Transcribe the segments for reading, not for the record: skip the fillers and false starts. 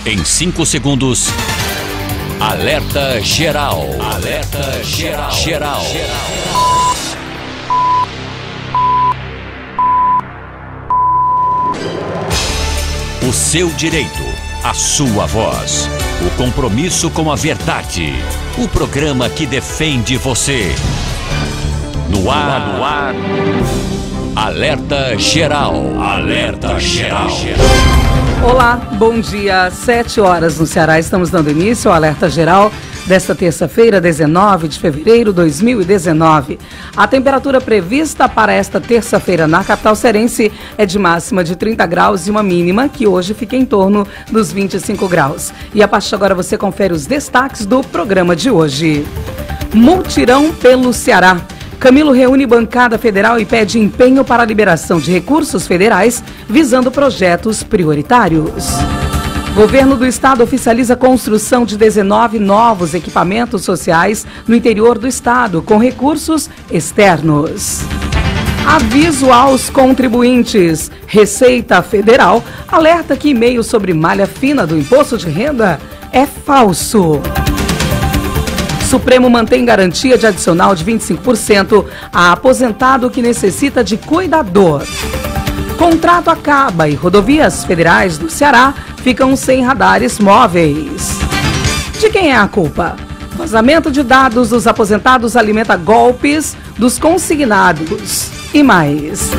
Em 5 segundos, alerta geral. Alerta geral. O seu direito, a sua voz, o compromisso com a verdade, o programa que defende você. No ar, Alerta Geral. Alerta Geral. Olá, bom dia. 7 horas no Ceará. Estamos dando início ao Alerta Geral desta terça-feira, 19 de fevereiro de 2019. A temperatura prevista para esta terça-feira na capital cearense é de máxima de 30 graus e uma mínima que hoje fica em torno dos 25 graus. E a partir de agora você confere os destaques do programa de hoje. Mutirão pelo Ceará. Camilo reúne bancada federal e pede empenho para a liberação de recursos federais visando projetos prioritários. Governo do Estado oficializa a construção de 19 novos equipamentos sociais no interior do Estado, com recursos externos. Aviso aos contribuintes. Receita Federal alerta que e-mail sobre malha fina do imposto de renda é falso. Supremo mantém garantia de adicional de 25% a aposentado que necessita de cuidador. Contrato acaba e rodovias federais do Ceará ficam sem radares móveis. De quem é a culpa? Vazamento de dados dos aposentados alimenta golpes dos consignados. E mais.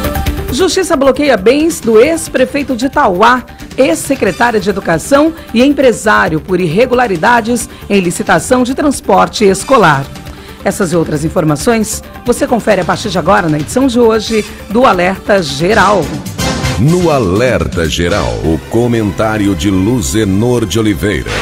Justiça bloqueia bens do ex-prefeito de Itauá, ex-secretária de Educação e empresário por irregularidades em licitação de transporte escolar. Essas e outras informações você confere a partir de agora na edição de hoje do Alerta Geral. No Alerta Geral, o comentário de Luzenor de Oliveira.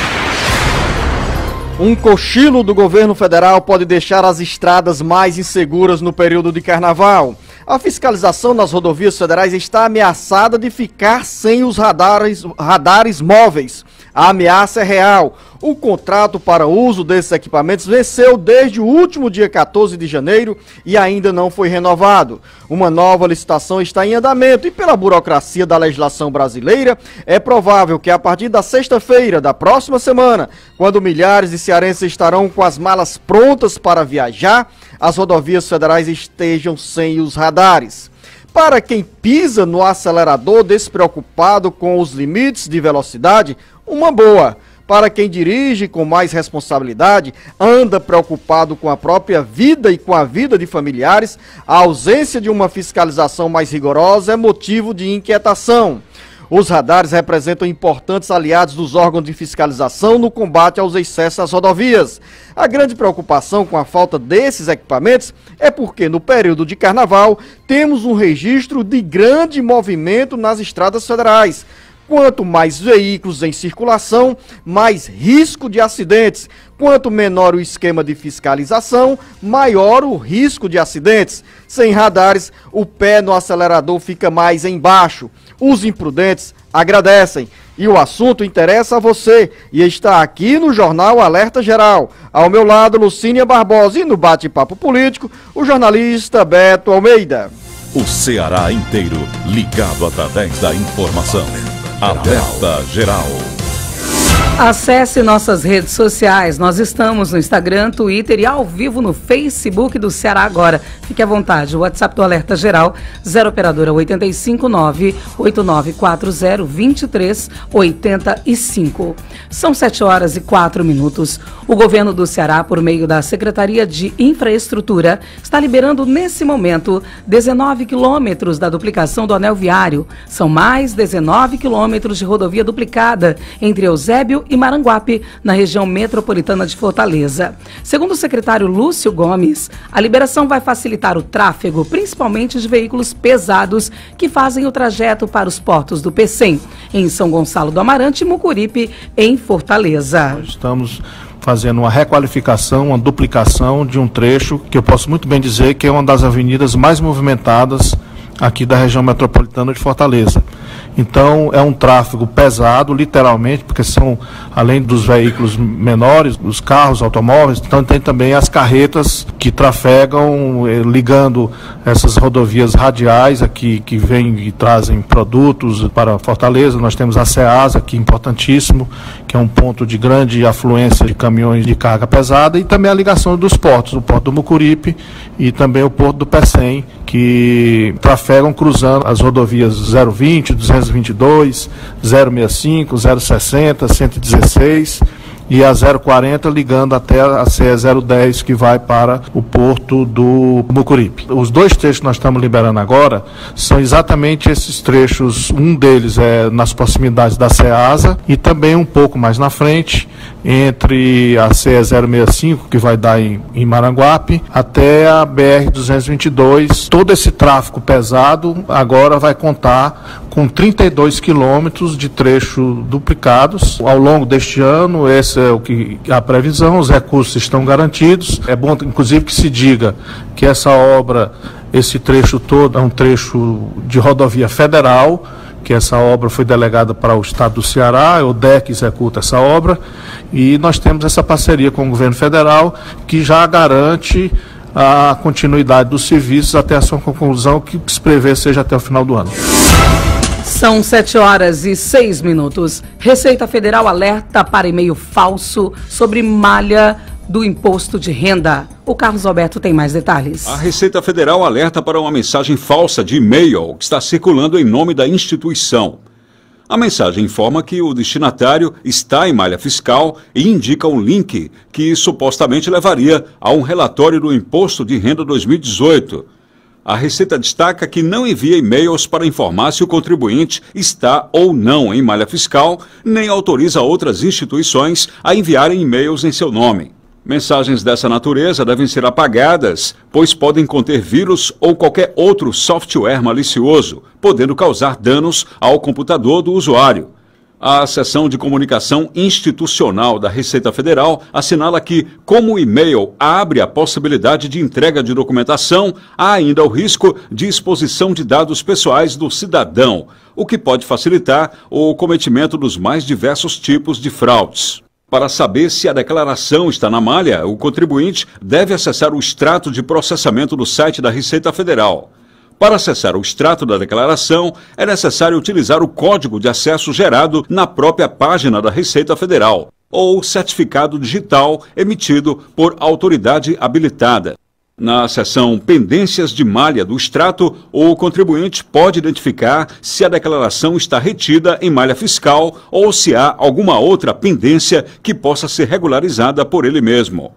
Um cochilo do governo federal pode deixar as estradas mais inseguras no período de carnaval. A fiscalização nas rodovias federais está ameaçada de ficar sem os radares móveis. A ameaça é real. O contrato para o uso desses equipamentos venceu desde o último dia 14 de janeiro e ainda não foi renovado. Uma nova licitação está em andamento e, pela burocracia da legislação brasileira, é provável que a partir da sexta-feira da próxima semana, quando milhares de cearenses estarão com as malas prontas para viajar, as rodovias federais estejam sem os radares. Para quem pisa no acelerador despreocupado com os limites de velocidade, uma boa. Para quem dirige com mais responsabilidade, anda preocupado com a própria vida e com a vida de familiares, a ausência de uma fiscalização mais rigorosa é motivo de inquietação. Os radares representam importantes aliados dos órgãos de fiscalização no combate aos excessos às rodovias. A grande preocupação com a falta desses equipamentos é porque no período de carnaval temos um registro de grande movimento nas estradas federais. Quanto mais veículos em circulação, mais risco de acidentes. Quanto menor o esquema de fiscalização, maior o risco de acidentes. Sem radares, o pé no acelerador fica mais embaixo. Os imprudentes agradecem. E o assunto interessa a você e está aqui no Jornal Alerta Geral. Ao meu lado, Lucínia Barbosa e no bate-papo político, o jornalista Beto Almeida. O Ceará inteiro ligado através da informação. Alerta Geral. Acesse nossas redes sociais. Nós estamos no Instagram, Twitter e ao vivo no Facebook do Ceará Agora. Fique à vontade. O WhatsApp do Alerta Geral, 0 operadora 859-8940-2385. São 7 horas e 4 minutos. O governo do Ceará, por meio da Secretaria de Infraestrutura, está liberando nesse momento 19 quilômetros da duplicação do anel viário. São mais 19 quilômetros de rodovia duplicada entre Eusébio e Maranguape, na região metropolitana de Fortaleza. Segundo o secretário Lúcio Gomes, a liberação vai facilitar o tráfego, principalmente de veículos pesados que fazem o trajeto para os portos do Pecém, em São Gonçalo do Amarante e Mucuripe, em Fortaleza. Nós estamos fazendo uma requalificação, uma duplicação de um trecho que eu posso muito bem dizer que é uma das avenidas mais movimentadas aqui da região metropolitana de Fortaleza. Então é um tráfego pesado, literalmente, porque são, além dos veículos menores, os carros, automóveis, então tem também as carretas que trafegam, ligando essas rodovias radiais aqui, que vêm e trazem produtos para Fortaleza. Nós temos a Ceasa, aqui importantíssimo, que é um ponto de grande afluência de caminhões de carga pesada, e também a ligação dos portos, o Porto do Mucuripe e também o Porto do Pecém, que trafegam cruzando as rodovias 020, 222, 065, 060, 116 e a 040 ligando até a CE 010, que vai para o Porto do Mucuripe. Os dois trechos que nós estamos liberando agora são exatamente esses trechos. Um deles é nas proximidades da Ceasa e também um pouco mais na frente, entre a CE 065, que vai dar em Maranguape, até a BR-222. Todo esse tráfego pesado agora vai contar com 32 quilômetros de trecho duplicados ao longo deste ano. Esse é o que a previsão, os recursos estão garantidos. É bom, inclusive, que se diga que essa obra, esse trecho todo, é um trecho de rodovia federal, que essa obra foi delegada para o Estado do Ceará, o DEC executa essa obra, e nós temos essa parceria com o governo federal, que já garante a continuidade dos serviços até a sua conclusão, que se prevê seja até o final do ano. São 7h06. Receita Federal alerta para e-mail falso sobre malha do imposto de renda. O Carlos Alberto tem mais detalhes. A Receita Federal alerta para uma mensagem falsa de e-mail que está circulando em nome da instituição. A mensagem informa que o destinatário está em malha fiscal e indica um link que supostamente levaria a um relatório do Imposto de Renda 2018. A Receita destaca que não envia e-mails para informar se o contribuinte está ou não em malha fiscal, nem autoriza outras instituições a enviarem e-mails em seu nome. Mensagens dessa natureza devem ser apagadas, pois podem conter vírus ou qualquer outro software malicioso, podendo causar danos ao computador do usuário. A Seção de Comunicação Institucional da Receita Federal assinala que, como o e-mail abre a possibilidade de entrega de documentação, há ainda o risco de exposição de dados pessoais do cidadão, o que pode facilitar o cometimento dos mais diversos tipos de fraudes. Para saber se a declaração está na malha, o contribuinte deve acessar o extrato de processamento do site da Receita Federal. Para acessar o extrato da declaração, é necessário utilizar o código de acesso gerado na própria página da Receita Federal, ou certificado digital emitido por autoridade habilitada. Na seção Pendências de malha do extrato, o contribuinte pode identificar se a declaração está retida em malha fiscal ou se há alguma outra pendência que possa ser regularizada por ele mesmo.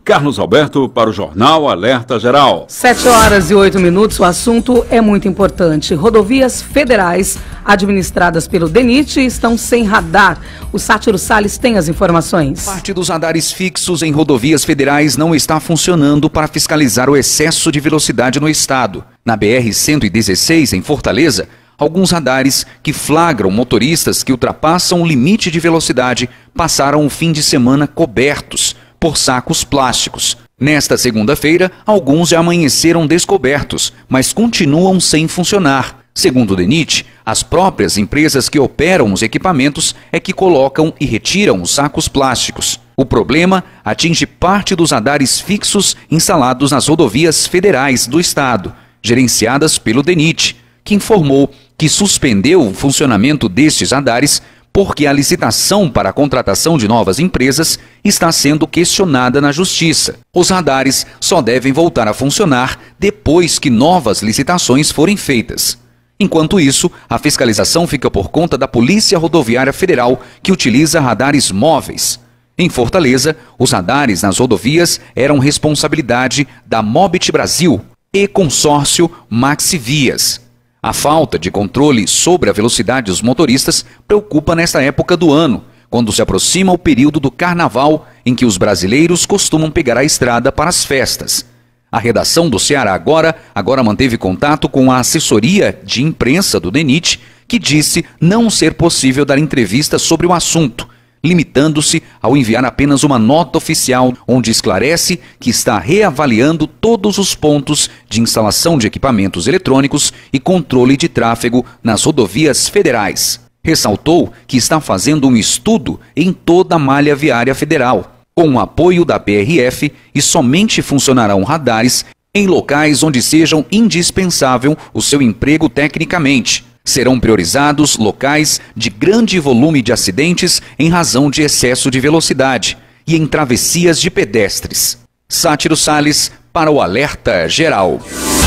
Carlos Alberto para o Jornal Alerta Geral. 7h08. O assunto é muito importante. Rodovias federais administradas pelo DENIT estão sem radar. O Sátiro Salles tem as informações. Parte dos radares fixos em rodovias federais não está funcionando para fiscalizar o excesso de velocidade no estado. Na BR-116, em Fortaleza, alguns radares que flagram motoristas que ultrapassam o limite de velocidade passaram o fim de semana cobertos por sacos plásticos. Nesta segunda-feira, alguns já amanheceram descobertos, mas continuam sem funcionar. Segundo o DENIT, as próprias empresas que operam os equipamentos é que colocam e retiram os sacos plásticos. O problema atinge parte dos radares fixos instalados nas rodovias federais do estado, gerenciadas pelo DENIT, que informou que suspendeu o funcionamento destes radares porque a licitação para a contratação de novas empresas está sendo questionada na Justiça. Os radares só devem voltar a funcionar depois que novas licitações forem feitas. Enquanto isso, a fiscalização fica por conta da Polícia Rodoviária Federal, que utiliza radares móveis. Em Fortaleza, os radares nas rodovias eram responsabilidade da Mobit Brasil e consórcio Maxivias. A falta de controle sobre a velocidade dos motoristas preocupa nesta época do ano, quando se aproxima o período do carnaval, em que os brasileiros costumam pegar a estrada para as festas. A redação do Ceará agora manteve contato com a assessoria de imprensa do DENIT, que disse não ser possível dar entrevista sobre o assunto, limitando-se ao enviar apenas uma nota oficial onde esclarece que está reavaliando todos os pontos de instalação de equipamentos eletrônicos e controle de tráfego nas rodovias federais. Ressaltou que está fazendo um estudo em toda a malha viária federal, com o apoio da PRF, e somente funcionarão radares em locais onde sejam indispensável o seu emprego tecnicamente. Serão priorizados locais de grande volume de acidentes em razão de excesso de velocidade e em travessias de pedestres. Sátiro Salles para o Alerta Geral.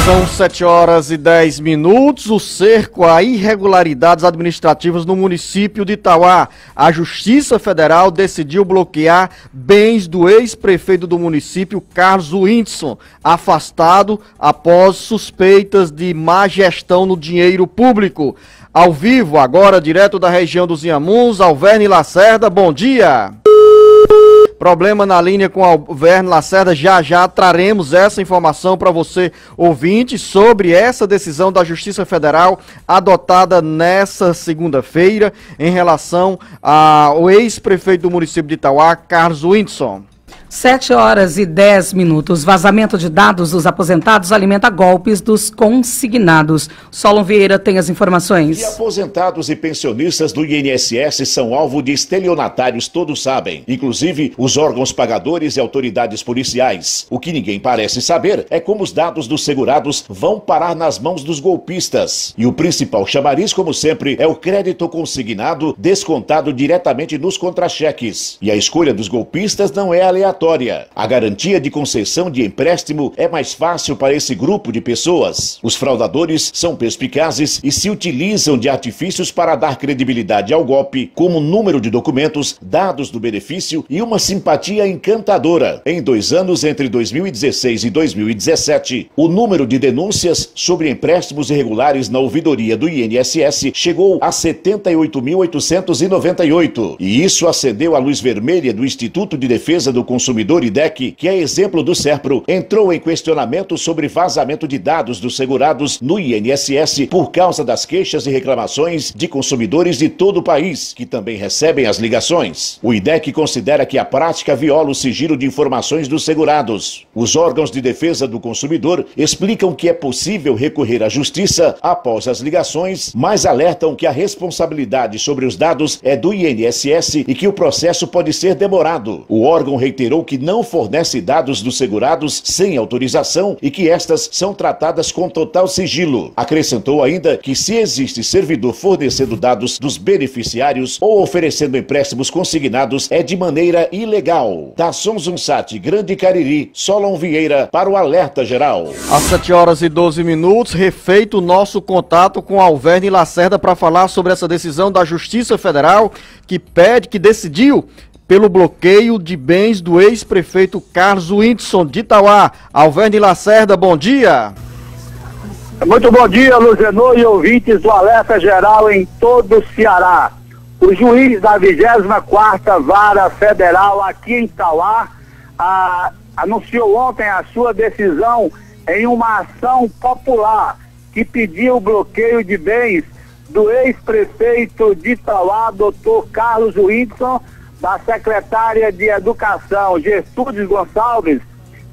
São 7h10. O cerco a irregularidades administrativas no município de Itauá. A Justiça Federal decidiu bloquear bens do ex-prefeito do município, Carlos Whindersson, afastado após suspeitas de má gestão no dinheiro público. Ao vivo, agora, direto da região dos Inhamuns, Alverne Lacerda, bom dia. Problema na linha com Alverne Lacerda, já traremos essa informação para você, ouvinte, sobre essa decisão da Justiça Federal adotada nessa segunda-feira em relação ao ex-prefeito do município de Itauá, Carlos Whindersson. 7h10. Vazamento de dados dos aposentados alimenta golpes dos consignados. Solon Vieira tem as informações. E aposentados e pensionistas do INSS são alvo de estelionatários, todos sabem. Inclusive os órgãos pagadores e autoridades policiais. O que ninguém parece saber é como os dados dos segurados vão parar nas mãos dos golpistas. E o principal chamariz, como sempre, é o crédito consignado descontado diretamente nos contra-cheques. E a escolha dos golpistas não é aleatória. A garantia de concessão de empréstimo é mais fácil para esse grupo de pessoas. Os fraudadores são perspicazes e se utilizam de artifícios para dar credibilidade ao golpe, como número de documentos, dados do benefício e uma simpatia encantadora. Em 2 anos, entre 2016 e 2017, o número de denúncias sobre empréstimos irregulares na ouvidoria do INSS chegou a 78.898. E isso acendeu a luz vermelha do Instituto de Defesa do Consumidor, IDEC, que é exemplo do SERPRO, entrou em questionamento sobre vazamento de dados dos segurados no INSS por causa das queixas e reclamações de consumidores de todo o país, que também recebem as ligações. O IDEC considera que a prática viola o sigilo de informações dos segurados. Os órgãos de defesa do consumidor explicam que é possível recorrer à justiça após as ligações, mas alertam que a responsabilidade sobre os dados é do INSS e que o processo pode ser demorado. O órgão reiterou que não fornece dados dos segurados sem autorização e que estas são tratadas com total sigilo. Acrescentou ainda que se existe servidor fornecendo dados dos beneficiários ou oferecendo empréstimos consignados é de maneira ilegal. Da Sonzunsat, Grande Cariri, Solon Vieira para o Alerta Geral. Às 7h12, refeito o nosso contato com Alverne Lacerda para falar sobre essa decisão da Justiça Federal que decidiu pelo bloqueio de bens do ex-prefeito Carlos Whindersson de Itauá. Alverne Lacerda, bom dia. Muito bom dia, Luzenor e ouvintes do Alerta Geral em todo o Ceará. O juiz da 24ª Vara Federal aqui em Itauá anunciou ontem a sua decisão em uma ação popular que pediu o bloqueio de bens do ex-prefeito de Itauá, Dr. Carlos Whindersson, da secretária de Educação, Gertrudes Gonçalves,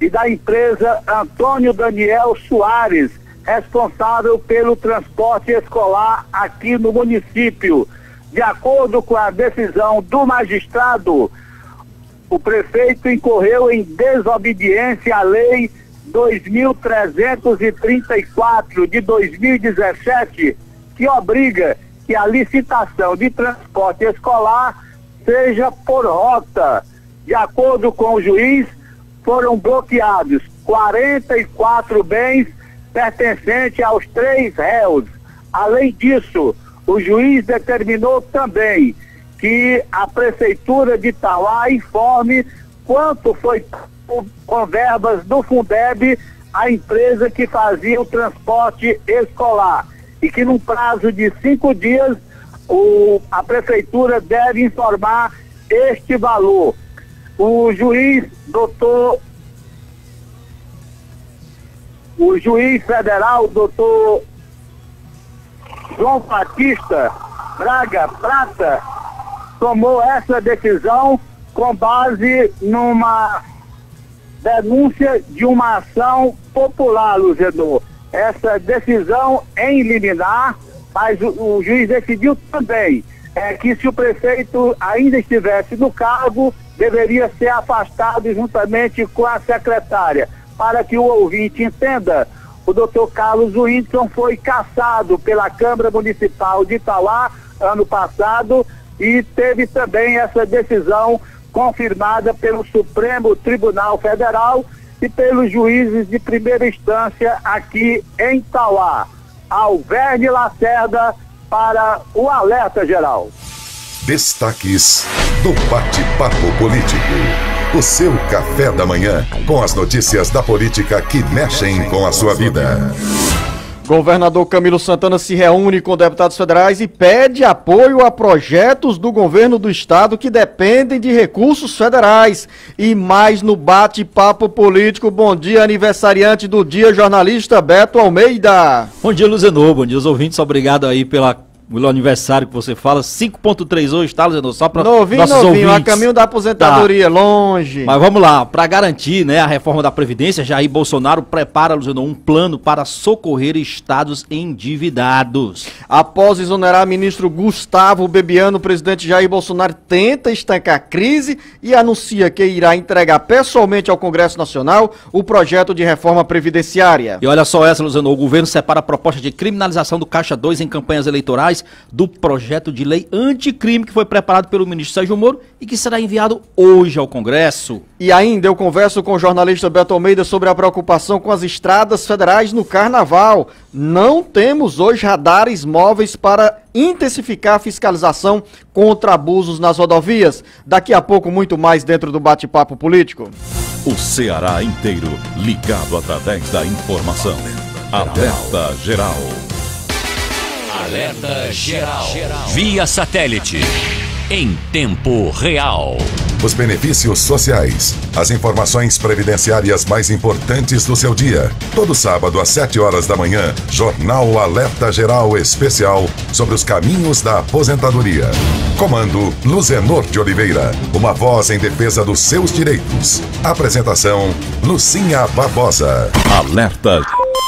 e da empresa Antônio Daniel Soares, responsável pelo transporte escolar aqui no município. De acordo com a decisão do magistrado, o prefeito incorreu em desobediência à Lei 2.334 de 2017, que obriga que a licitação de transporte escolar seja por rota. De acordo com o juiz, foram bloqueados 44 bens pertencentes aos 3 réus. Além disso, o juiz determinou também que a Prefeitura de Itauá informe quanto foi com verbas do Fundeb a empresa que fazia o transporte escolar e que num prazo de 5 dias a Prefeitura deve informar este valor. O juiz federal, doutor João Batista Braga Prata, tomou essa decisão com base numa denúncia de uma ação popular, Luzenor. Essa decisão em liminar, mas o juiz decidiu também que se o prefeito ainda estivesse no cargo, deveria ser afastado juntamente com a secretária. Para que o ouvinte entenda, o doutor Carlos Whindersson foi cassado pela Câmara Municipal de Itauá ano passado e teve também essa decisão confirmada pelo Supremo Tribunal Federal e pelos juízes de primeira instância aqui em Itauá. Alverne Lacerda para o Alerta Geral. Destaques do Bate-Papo Político. O seu café da manhã com as notícias da política que mexem com a sua vida. Governador Camilo Santana se reúne com deputados federais e pede apoio a projetos do governo do estado que dependem de recursos federais. E mais no Bate-Papo Político. Bom dia, aniversariante do dia, jornalista Beto Almeida. Bom dia, Luzenor. Bom dia, os ouvintes. Obrigado aí pelo aniversário que você fala, 5.3 hoje, tá, Luzenor? Só para nossos ouvintes. A caminho da aposentadoria, longe. Mas vamos lá, para garantir, né, a reforma da Previdência, Jair Bolsonaro prepara, Luzenor, um plano para socorrer estados endividados. Após exonerar ministro Gustavo Bebiano, o presidente Jair Bolsonaro tenta estancar a crise e anuncia que irá entregar pessoalmente ao Congresso Nacional o projeto de reforma previdenciária. E olha só essa, Luzenor, o governo separa a proposta de criminalização do Caixa 2 em campanhas eleitorais do projeto de lei anticrime que foi preparado pelo ministro Sérgio Moro e que será enviado hoje ao Congresso. E ainda eu converso com o jornalista Beto Almeida sobre a preocupação com as estradas federais no Carnaval. Não temos hoje radares móveis para intensificar a fiscalização contra abusos nas rodovias. Daqui a pouco muito mais dentro do Bate-Papo Político. O Ceará inteiro ligado através da informação. Alerta Geral. Alerta Geral. Via satélite. Em tempo real. Os benefícios sociais. As informações previdenciárias mais importantes do seu dia. Todo sábado às 7 horas da manhã, Jornal Alerta Geral Especial sobre os caminhos da aposentadoria. Comando Luzenor de Oliveira. Uma voz em defesa dos seus direitos. Apresentação Lucinha Barbosa. Alerta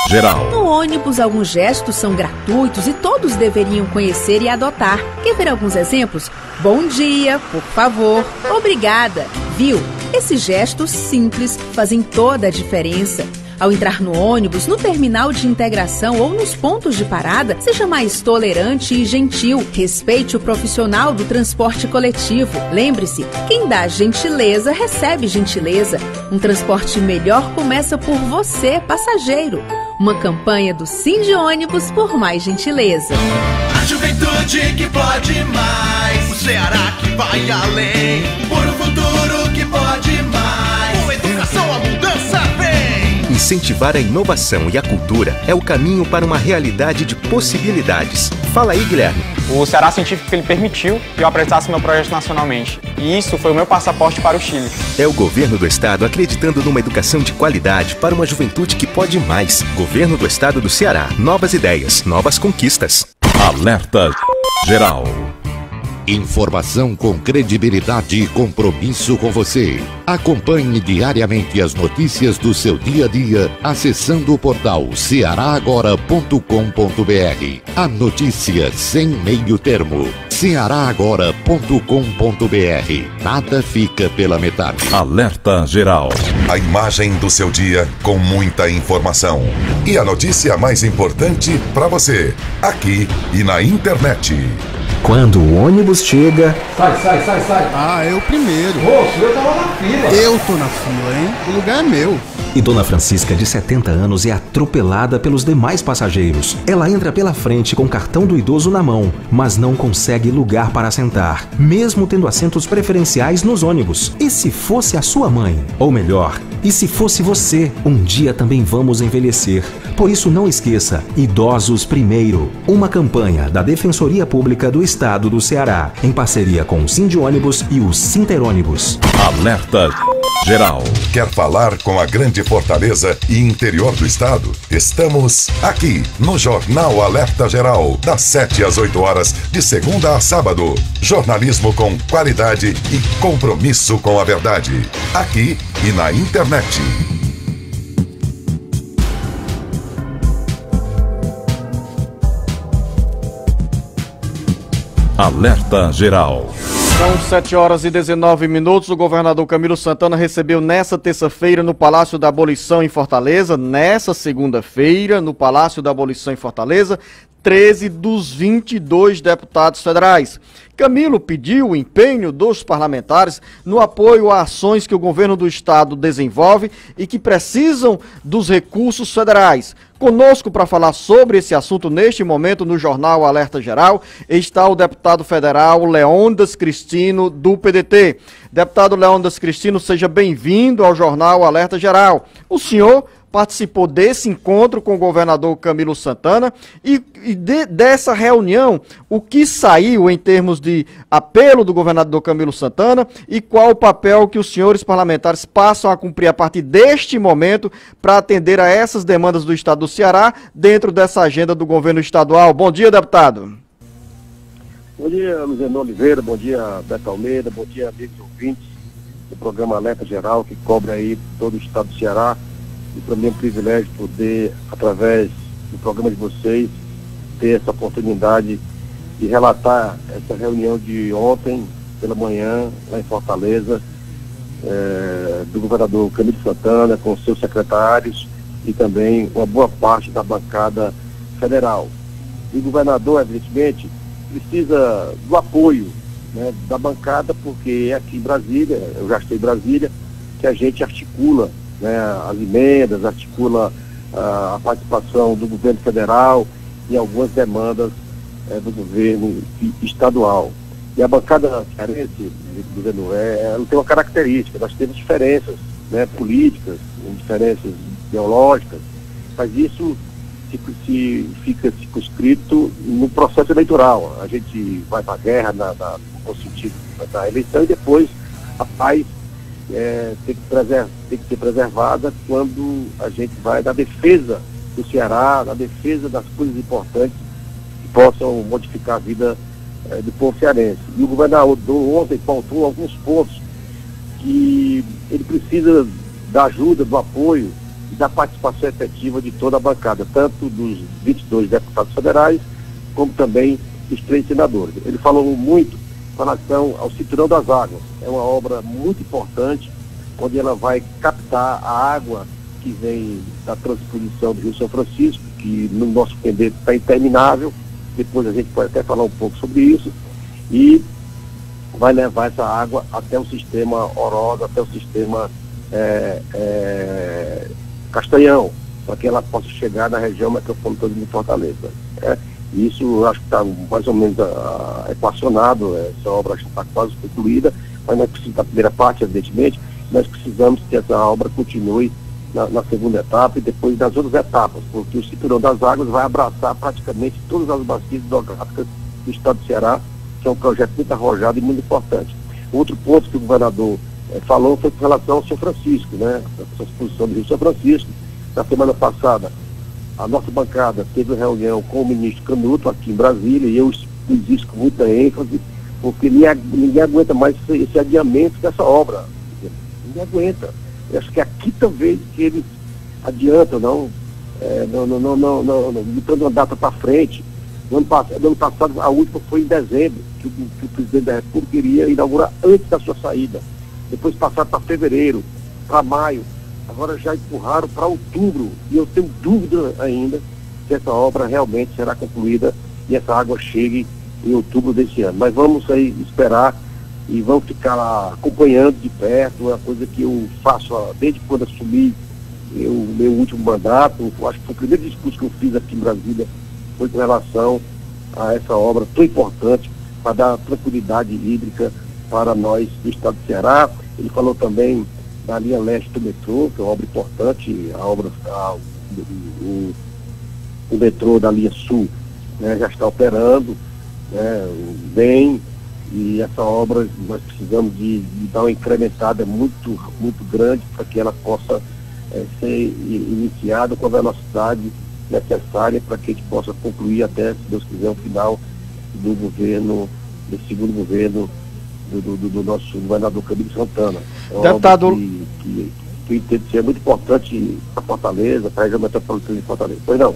Geral. No ônibus, alguns gestos são gratuitos e todos deveriam conhecer e adotar. Quer ver alguns exemplos? Bom dia, por favor, obrigada. Viu? Esses gestos simples fazem toda a diferença. Ao entrar no ônibus, no terminal de integração ou nos pontos de parada, seja mais tolerante e gentil. Respeite o profissional do transporte coletivo. Lembre-se, quem dá gentileza recebe gentileza. Um transporte melhor começa por você, passageiro. Uma campanha do Sindônibus por mais gentileza. A juventude que pode mais, o Ceará que vai além, por um futuro que pode mais. Com educação a mudança vem. Incentivar a inovação e a cultura é o caminho para uma realidade de possibilidades. Fala aí, Guilherme. O Ceará Científico ele permitiu que eu apresentasse meu projeto nacionalmente. E isso foi o meu passaporte para o Chile. É o governo do estado acreditando numa educação de qualidade para uma juventude que pode mais. Governo do estado do Ceará. Novas ideias, novas conquistas. Alerta Geral. Informação com credibilidade e compromisso com você. Acompanhe diariamente as notícias do seu dia a dia acessando o portal cearagora.com.br. A notícia sem meio termo. cearagora.com.br. Nada fica pela metade. Alerta Geral. A imagem do seu dia com muita informação. E a notícia mais importante para você, aqui e na internet. Quando o ônibus chega... Sai. Ah, eu primeiro. Moço, eu tava na fila. Eu tô na fila, hein? O lugar é meu. E Dona Francisca, de 70 anos, é atropelada pelos demais passageiros. Ela entra pela frente com o cartão do idoso na mão, mas não consegue lugar para sentar, mesmo tendo assentos preferenciais nos ônibus. E se fosse a sua mãe? Ou melhor, e se fosse você? Um dia também vamos envelhecer. Por isso não esqueça, Idosos Primeiro. Uma campanha da Defensoria Pública do Estado do Ceará, em parceria com o Sindônibus e o Sinterônibus. Alerta Geral. Quer falar com a grande Fortaleza e interior do estado? Estamos aqui no Jornal Alerta Geral, das 7 às 8 horas, de segunda a sábado. Jornalismo com qualidade e compromisso com a verdade. Aqui e na internet. Alerta Geral. São 7 horas e 19 minutos. O governador Camilo Santana recebeu nesta terça-feira no Palácio da Abolição em Fortaleza, nessa segunda-feira, no Palácio da Abolição em Fortaleza, 13 dos 22 deputados federais. Camilo pediu o empenho dos parlamentares no apoio a ações que o governo do estado desenvolve e que precisam dos recursos federais. Conosco para falar sobre esse assunto neste momento no Jornal Alerta Geral está o deputado federal Leônidas Cristino, do PDT. Deputado Leônidas Cristino, seja bem-vindo ao Jornal Alerta Geral. O senhor participou desse encontro com o governador Camilo Santana e dessa reunião, o que saiu em termos de apelo do governador Camilo Santana e qual o papel que os senhores parlamentares passam a cumprir a partir deste momento para atender a essas demandas do estado do Ceará dentro dessa agenda do governo estadual. Bom dia, deputado. Bom dia, Luziano Oliveira, bom dia, Beto Almeida, bom dia, amigos ouvintes do programa Alerta Geral, que cobre aí todo o estado do Ceará. E para mim é um privilégio poder, através do programa de vocês, ter essa oportunidade de relatar essa reunião de ontem pela manhã, lá em Fortaleza, do governador Camilo Santana, com seus secretários e também uma boa parte da bancada federal. E o governador, evidentemente, precisa do apoio, né, da bancada, porque é aqui em Brasília, eu já estou em Brasília, que a gente articula, né, as emendas, articula a participação do governo federal e algumas demandas do governo estadual. E a bancada cearense, ela tem uma característica, nós temos diferenças, né, políticas, diferenças ideológicas, mas isso fica circunscrito no processo eleitoral. A gente vai para a guerra no sentido da eleição e depois a paz tem que ser preservada quando a gente vai na defesa do Ceará, na defesa das coisas importantes que possam modificar a vida do povo cearense. E o governador ontem pautou alguns pontos que ele precisa da ajuda, do apoio e da participação efetiva de toda a bancada, tanto dos 22 deputados federais, como também dos 3 senadores. Ele falou muito com relação ao Cinturão das Águas. É uma obra muito importante, onde ela vai captar a água que vem da transposição do Rio São Francisco, que no nosso entender está interminável. Depois a gente pode até falar um pouco sobre isso. E vai levar essa água até o sistema Orosa, até o sistema Castanhão, para que ela possa chegar na região metropolitana de Fortaleza. Isso eu acho que está mais ou menos equacionado, essa obra está quase concluída, mas nós precisamos da primeira parte, evidentemente, nós precisamos que essa obra continue na segunda etapa e depois nas outras etapas, porque o Cinturão das Águas vai abraçar praticamente todas as bacias hidrográficas do estado do Ceará, que é um projeto muito arrojado e muito importante. Outro ponto que o governador falou foi com relação ao São Francisco, né? A exposição do Rio São Francisco. Na semana passada, a nossa bancada teve uma reunião com o ministro Canuto aqui em Brasília, e eu fiz isso com muita ênfase, porque ninguém aguenta mais esse adiamento dessa obra. Ninguém aguenta. Eu acho que aqui talvez que eles adiantam, não botando uma data para frente. No ano passado, a última foi em dezembro, que o presidente da República iria inaugurar antes da sua saída. Depois passaram para fevereiro, para maio. Agora já empurraram para outubro, e eu tenho dúvida ainda que essa obra realmente será concluída e essa água chegue em outubro desse ano. Mas vamos aí esperar e vamos ficar acompanhando de perto. É uma coisa que eu faço desde quando assumi o meu último mandato. Eu acho que foi o primeiro discurso que eu fiz aqui em Brasília, foi com relação a essa obra tão importante para dar tranquilidade hídrica para nós do estado do Ceará. Ele falou também da linha leste do metrô, que é uma obra importante, o metrô da linha sul, né, já está operando, né, bem, E essa obra nós precisamos de dar uma incrementada muito grande para que ela possa ser iniciada com a velocidade necessária para que a gente possa concluir até, se Deus quiser, o final do governo, desse segundo governo do nosso governador Camilo Santana. Deputado... que eu entendo ser muito importante para Fortaleza, para a região metropolitana de Fortaleza. Pois não.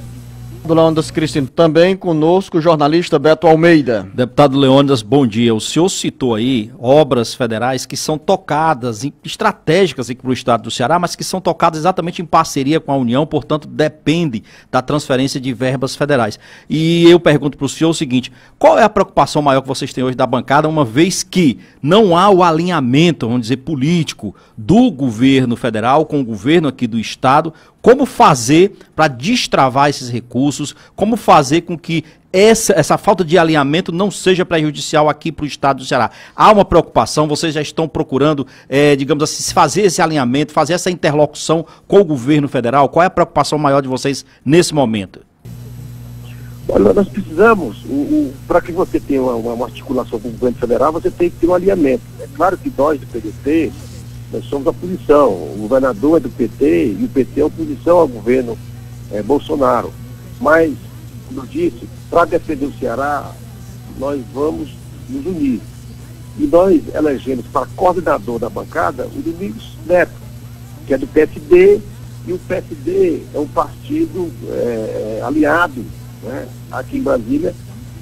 Do Leônidas Cristino, também conosco o jornalista Beto Almeida. Deputado Leônidas, bom dia. O senhor citou aí obras federais que são tocadas, estratégicas aqui para o estado do Ceará, mas que são tocadas exatamente em parceria com a União, portanto depende da transferência de verbas federais. E eu pergunto para o senhor o seguinte, qual é a preocupação maior que vocês têm hoje da bancada, uma vez que não há o alinhamento, vamos dizer, político do governo federal com o governo aqui do estado? Como fazer para destravar esses recursos? Como fazer com que essa falta de alinhamento não seja prejudicial aqui para o estado do Ceará? Há uma preocupação, vocês já estão procurando, digamos assim, fazer esse alinhamento, fazer essa interlocução com o governo federal? Qual é a preocupação maior de vocês nesse momento? Olha, nós precisamos, para que você tenha uma articulação com o governo federal, você tem que ter um alinhamento. É claro que nós do PDT, nós somos a oposição, o governador é do PT e o PT é oposição ao governo Bolsonaro. Mas, como eu disse, para defender o Ceará, nós vamos nos unir. E nós elegemos para coordenador da bancada o Domingos Neto, que é do PSD, e o PSD é um partido aliado, né, aqui em Brasília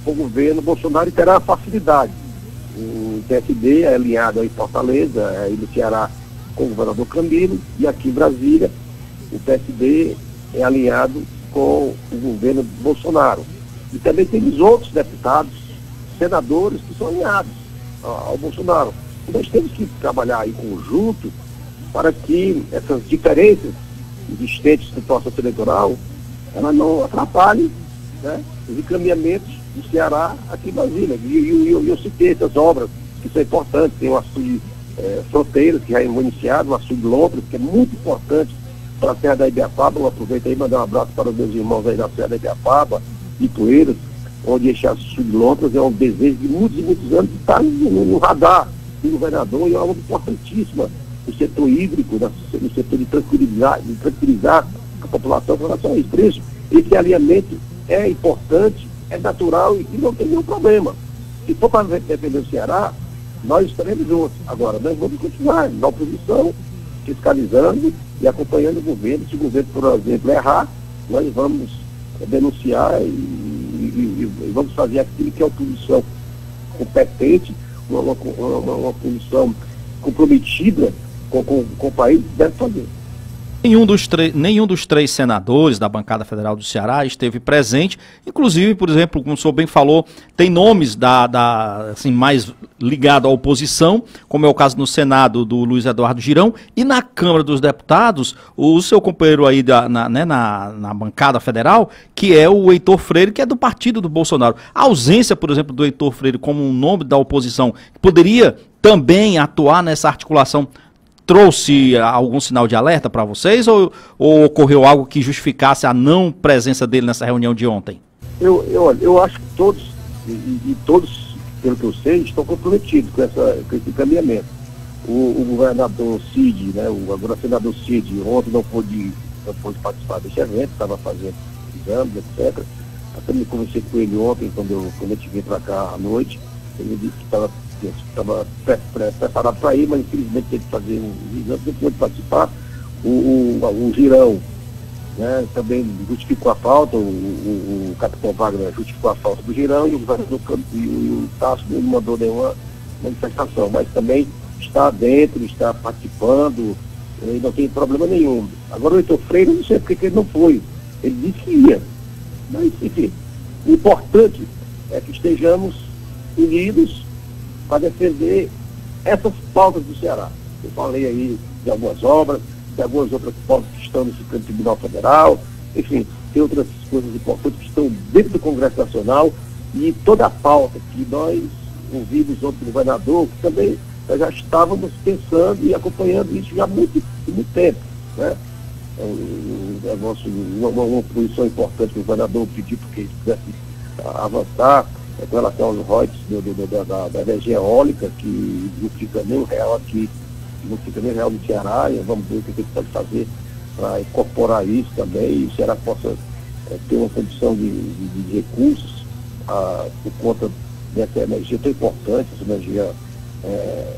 com o governo Bolsonaro e terá facilidade. O PSD é alinhado em Fortaleza e no Ceará com o governador Camilo, e aqui em Brasília o PSD é alinhado com o governo Bolsonaro. E também temos outros deputados, senadores que são alinhados ao Bolsonaro. E nós temos que trabalhar em conjunto para que essas diferenças existentes no processo eleitoral ela não atrapalhem, né, os encaminhamentos do Ceará aqui em Brasília. E eu citei essas obras que são importantes. Tem o açude Fronteiras, que já é iniciado, o açude Lontras, que é muito importante para a Serra da Ibiapaba. Eu aproveito aí e mandar um abraço para os meus irmãos aí da Serra da Ibiapaba, Itueiras, onde esse açude Lontras é um desejo de muitos e muitos anos que está no radar do governador, e é uma obra importantíssima no setor hídrico, no setor de tranquilizar a população com relação a isso. Por isso, esse alinhamento é importante, é natural e não tem nenhum problema. Se for para defender o Ceará, nós estaremos juntos. Agora, nós vamos continuar na oposição, fiscalizando e acompanhando o governo. Se o governo, por exemplo, errar, nós vamos denunciar e vamos fazer aquilo que é a oposição competente, uma oposição comprometida com o país deve fazer. Nenhum dos três senadores da bancada federal do Ceará esteve presente, inclusive, por exemplo, como o senhor bem falou, tem nomes assim, mais ligados à oposição, como é o caso no Senado do Luiz Eduardo Girão, e na Câmara dos Deputados, o seu companheiro aí na bancada federal, que é o Heitor Freire, que é do partido do Bolsonaro. A ausência, por exemplo, do Heitor Freire como um nome da oposição, poderia também atuar nessa articulação, trouxe algum sinal de alerta para vocês ou ocorreu algo que justificasse a não presença dele nessa reunião de ontem? Eu acho que todos, e todos, pelo que eu sei, estão comprometidos com esse encaminhamento. O governador Cid, né, agora senador Cid, ontem não pôde participar desse evento, estava fazendo exames, etc. Até me conversei com ele ontem, quando eu tive para cá à noite. Ele disse que estava preparado para ir, mas infelizmente teve que fazer um exame, não pôde participar. O Girão, né, também justificou a falta, o capitão Wagner justificou a falta do Girão, e o governador e o Tasso não mandou nenhuma manifestação, mas também está dentro, está participando, e não tem problema nenhum. Agora o Heitor Freire, eu não sei porque ele não foi, ele disse que ia, mas enfim, o importante é que estejamos unidos para defender essas pautas do Ceará. Eu falei aí de algumas obras, de algumas outras pautas que estão no Supremo Tribunal Federal, enfim, tem outras coisas importantes que estão dentro do Congresso Nacional, e toda a pauta que nós ouvimos ontem do governador, que também nós já estávamos pensando e acompanhando isso já há muito tempo, né? Uma posição importante que o governador pediu porque ele pudesse avançar com relação aos royalties da energia eólica, que não fica nem real aqui, não fica nem real no Ceará, e vamos ver o que a gente pode fazer para incorporar isso também, e o Ceará possa ter uma condição de recursos por conta dessa energia tão importante, essa energia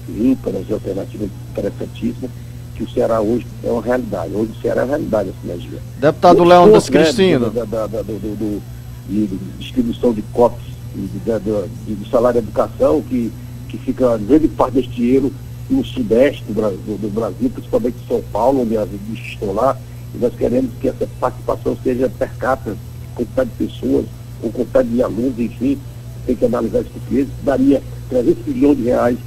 limpa, energia alternativa interessantíssima, que o Ceará hoje é uma realidade. Hoje o Ceará é uma realidade, essa energia. Deputado Leônidas Cristino. De distribuição de cotas, de salário de educação, que fica grande parte deste dinheiro no sudeste do Brasil, principalmente em São Paulo, onde as indústrias estão lá, e nós queremos que essa participação seja per capita, quantidade de pessoas, ou quantidade de alunos, enfim, tem que analisar isso porque daria 300 bilhões de reais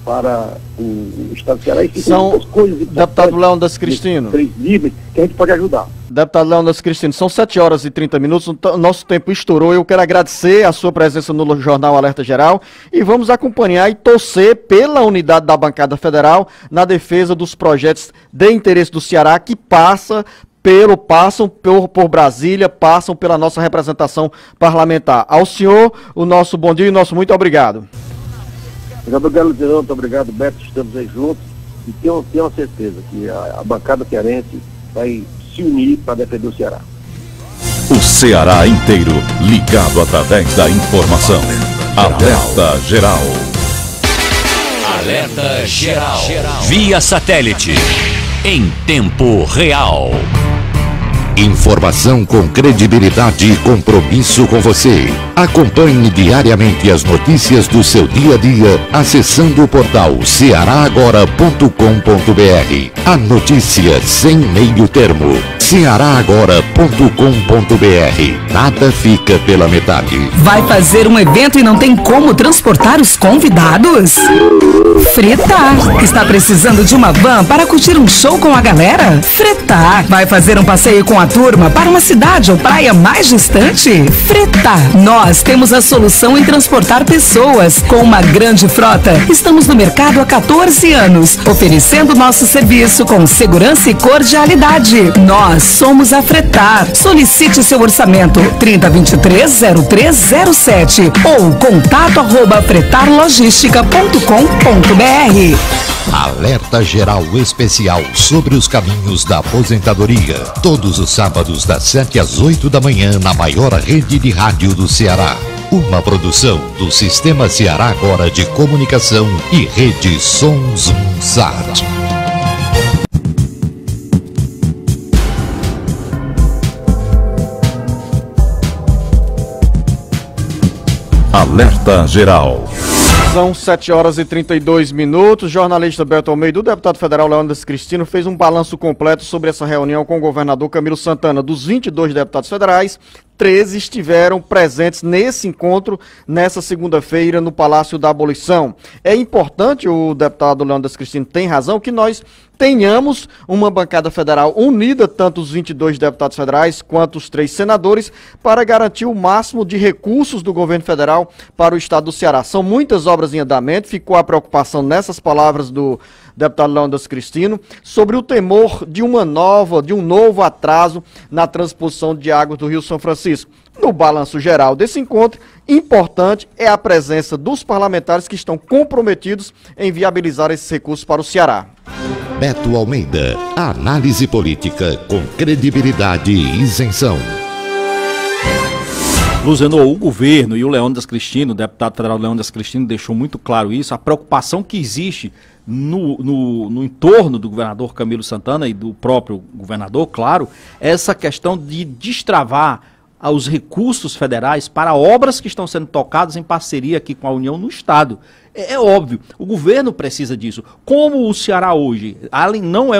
para o Estado do Ceará. E são muitas coisas, deputado Leônidas Cristino, 3 níveis que a gente pode ajudar. Deputado Leônidas Cristino, são 7 horas e 30 minutos, o nosso tempo estourou. Eu quero agradecer a sua presença no Jornal Alerta Geral e vamos acompanhar e torcer pela unidade da bancada federal na defesa dos projetos de interesse do Ceará que passam por Brasília, passam pela nossa representação parlamentar. Ao senhor, o nosso bom dia e o nosso muito obrigado. Muito obrigado, Luciano, muito obrigado, Beto, estamos aí juntos e tenho certeza que a bancada cearense vai se unir para defender o Ceará. O Ceará inteiro ligado através da informação. Alerta Geral. Alerta Geral. Via satélite. Em tempo real. Informação com credibilidade e compromisso com você. Acompanhe diariamente as notícias do seu dia a dia acessando o portal cearagora.com.br. A notícia sem meio termo. cearagora.com.br. Nada fica pela metade. Vai fazer um evento e não tem como transportar os convidados? Fretar. Está precisando de uma van para curtir um show com a galera? Fretar. Vai fazer um passeio com a turma para uma cidade ou praia mais distante? Fretar. Nós temos a solução em transportar pessoas com uma grande frota. Estamos no mercado há 14 anos, oferecendo nosso serviço com segurança e cordialidade. Nós somos a Fretar. Solicite seu orçamento 3023-0307 ou contato@fretarlogistica.com.br. Alerta Geral Especial sobre os caminhos da aposentadoria. Todos os sábados das 7 às 8 da manhã na maior rede de rádio do Ceará. Uma produção do Sistema Ceará Agora de Comunicação e Rede Sons Sat. Alerta Geral. São 7 horas e 32 minutos. Jornalista Beto Almeida, o deputado federal Leônidas Cristino, fez um balanço completo sobre essa reunião com o governador Camilo Santana. Dos 22 deputados federais, 13 estiveram presentes nesse encontro, nessa segunda-feira, no Palácio da Abolição. É importante, o deputado Leônidas Cristino tem razão, que nós tenhamos uma bancada federal unida, tanto os 22 deputados federais quanto os 3 senadores, para garantir o máximo de recursos do governo federal para o estado do Ceará. São muitas obras em andamento, ficou a preocupação nessas palavras do deputado Leônidas Cristino, sobre o temor de um novo atraso na transposição de águas do Rio São Francisco. No balanço geral desse encontro, importante é a presença dos parlamentares que estão comprometidos em viabilizar esses recursos para o Ceará. Beto Almeida, análise política com credibilidade e isenção. Luziano, o governo e o Leônidas Cristino, o deputado federal Leônidas Cristino, deixou muito claro isso, a preocupação que existe no entorno do governador Camilo Santana e do próprio governador, claro, essa questão de destravar os recursos federais para obras que estão sendo tocadas em parceria aqui com a União no Estado. É óbvio, o governo precisa disso. Como o Ceará hoje, não é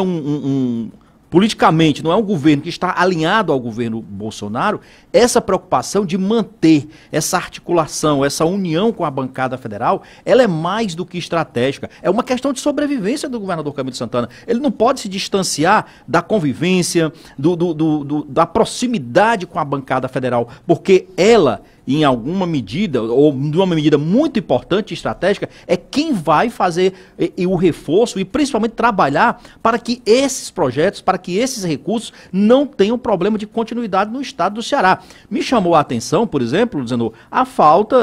politicamente, não é um governo que está alinhado ao governo Bolsonaro, essa preocupação de manter essa articulação, essa união com a bancada federal, ela é mais do que estratégica. É uma questão de sobrevivência do governador Camilo Santana. Ele não pode se distanciar da convivência, da proximidade com a bancada federal, porque ela em alguma medida, ou de uma medida muito importante e estratégica, é quem vai fazer o reforço e principalmente trabalhar para que esses projetos, para que esses recursos não tenham problema de continuidade no estado do Ceará. Me chamou a atenção, por exemplo, dizendo a falta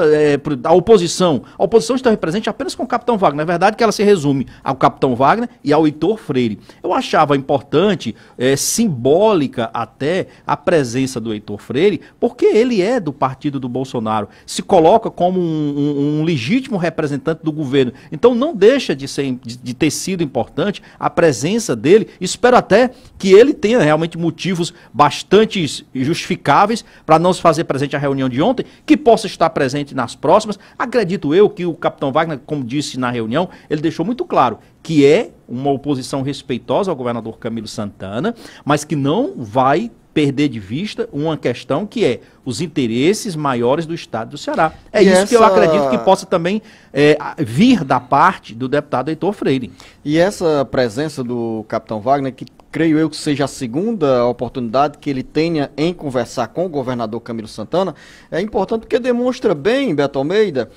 da oposição. A oposição está presente apenas com o capitão Wagner. Na verdade, que ela se resume ao capitão Wagner e ao Heitor Freire. Eu achava importante, simbólica até, a presença do Heitor Freire, porque ele é do partido do Bolsonaro, se coloca como um legítimo representante do governo. Então não deixa de ter sido importante a presença dele. Espero até que ele tenha realmente motivos bastante justificáveis para não se fazer presente à reunião de ontem, que possa estar presente nas próximas. Acredito eu que o capitão Wagner, como disse na reunião, ele deixou muito claro que é uma oposição respeitosa ao governador Camilo Santana, mas que não vai perder de vista uma questão que é os interesses maiores do estado do Ceará. É isso que eu acredito que possa também vir da parte do deputado Heitor Freire. E essa presença do capitão Wagner, que creio eu que seja a segunda oportunidade que ele tenha em conversar com o governador Camilo Santana, é importante porque demonstra bem, Beto Almeida,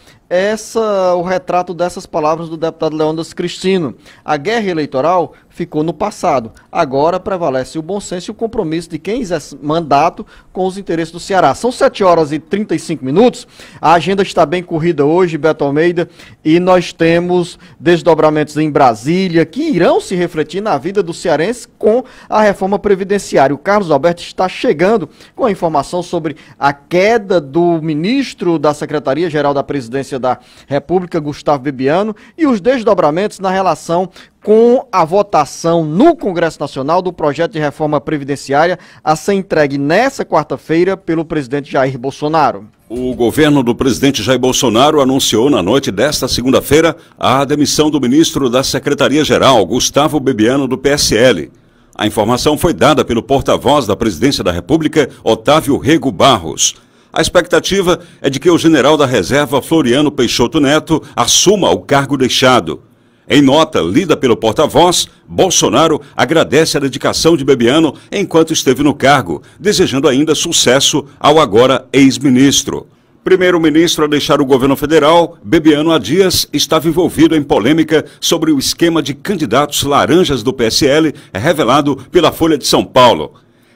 o retrato dessas palavras do deputado Leônidas Cristino. A guerra eleitoral ficou no passado. Agora prevalece o bom senso e o compromisso de quem exerce mandato com os interesses do Ceará. São 7 horas e 35 minutos. A agenda está bem corrida hoje, Beto Almeida, e nós temos desdobramentos em Brasília que irão se refletir na vida do cearense com a reforma previdenciária. O Carlos Alberto está chegando com a informação sobre a queda do ministro da Secretaria-Geral da Presidência da República, Gustavo Bebiano, e os desdobramentos na relação com a votação no Congresso Nacional do projeto de reforma previdenciária a ser entregue nesta quarta-feira pelo presidente Jair Bolsonaro. O governo do presidente Jair Bolsonaro anunciou na noite desta segunda-feira a demissão do ministro da Secretaria-Geral, Gustavo Bebiano, do PSL. A informação foi dada pelo porta-voz da Presidência da República, Otávio Rego Barros. A expectativa é de que o general da reserva, Floriano Peixoto Neto, assuma o cargo deixado. Em nota lida pelo porta-voz, Bolsonaro agradece a dedicação de Bebiano enquanto esteve no cargo, desejando ainda sucesso ao agora ex-ministro. Primeiro-ministro a deixar o governo federal, Bebiano há dias estava envolvido em polêmica sobre o esquema de candidatos laranjas do PSL revelado pela Folha de São Paulo.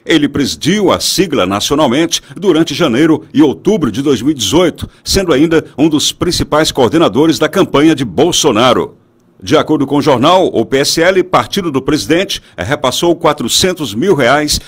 Ele presidiu a sigla nacionalmente durante janeiro e outubro de 2018, sendo ainda um dos principais coordenadores da campanha de Bolsonaro. De acordo com o jornal, o PSL, partido do presidente, repassou R$400 mil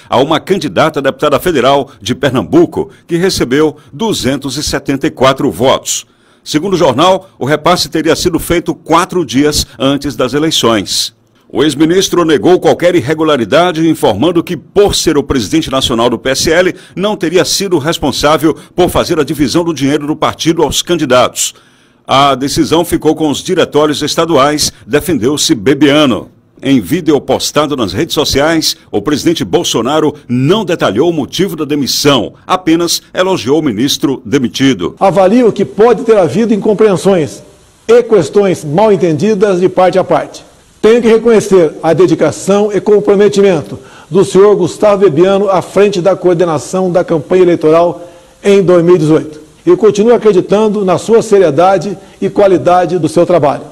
a uma candidata a deputada federal de Pernambuco, que recebeu 274 votos. Segundo o jornal, o repasse teria sido feito 4 dias antes das eleições. O ex-ministro negou qualquer irregularidade, informando que, por ser o presidente nacional do PSL, não teria sido responsável por fazer a divisão do dinheiro do partido aos candidatos. A decisão ficou com os diretórios estaduais, defendeu-se Bebiano. Em vídeo postado nas redes sociais, o presidente Bolsonaro não detalhou o motivo da demissão, apenas elogiou o ministro demitido. Avalio que pode ter havido incompreensões e questões mal entendidas de parte a parte. Tenho que reconhecer a dedicação e comprometimento do senhor Gustavo Bebiano à frente da coordenação da campanha eleitoral em 2018. E continuo acreditando na sua seriedade e qualidade do seu trabalho.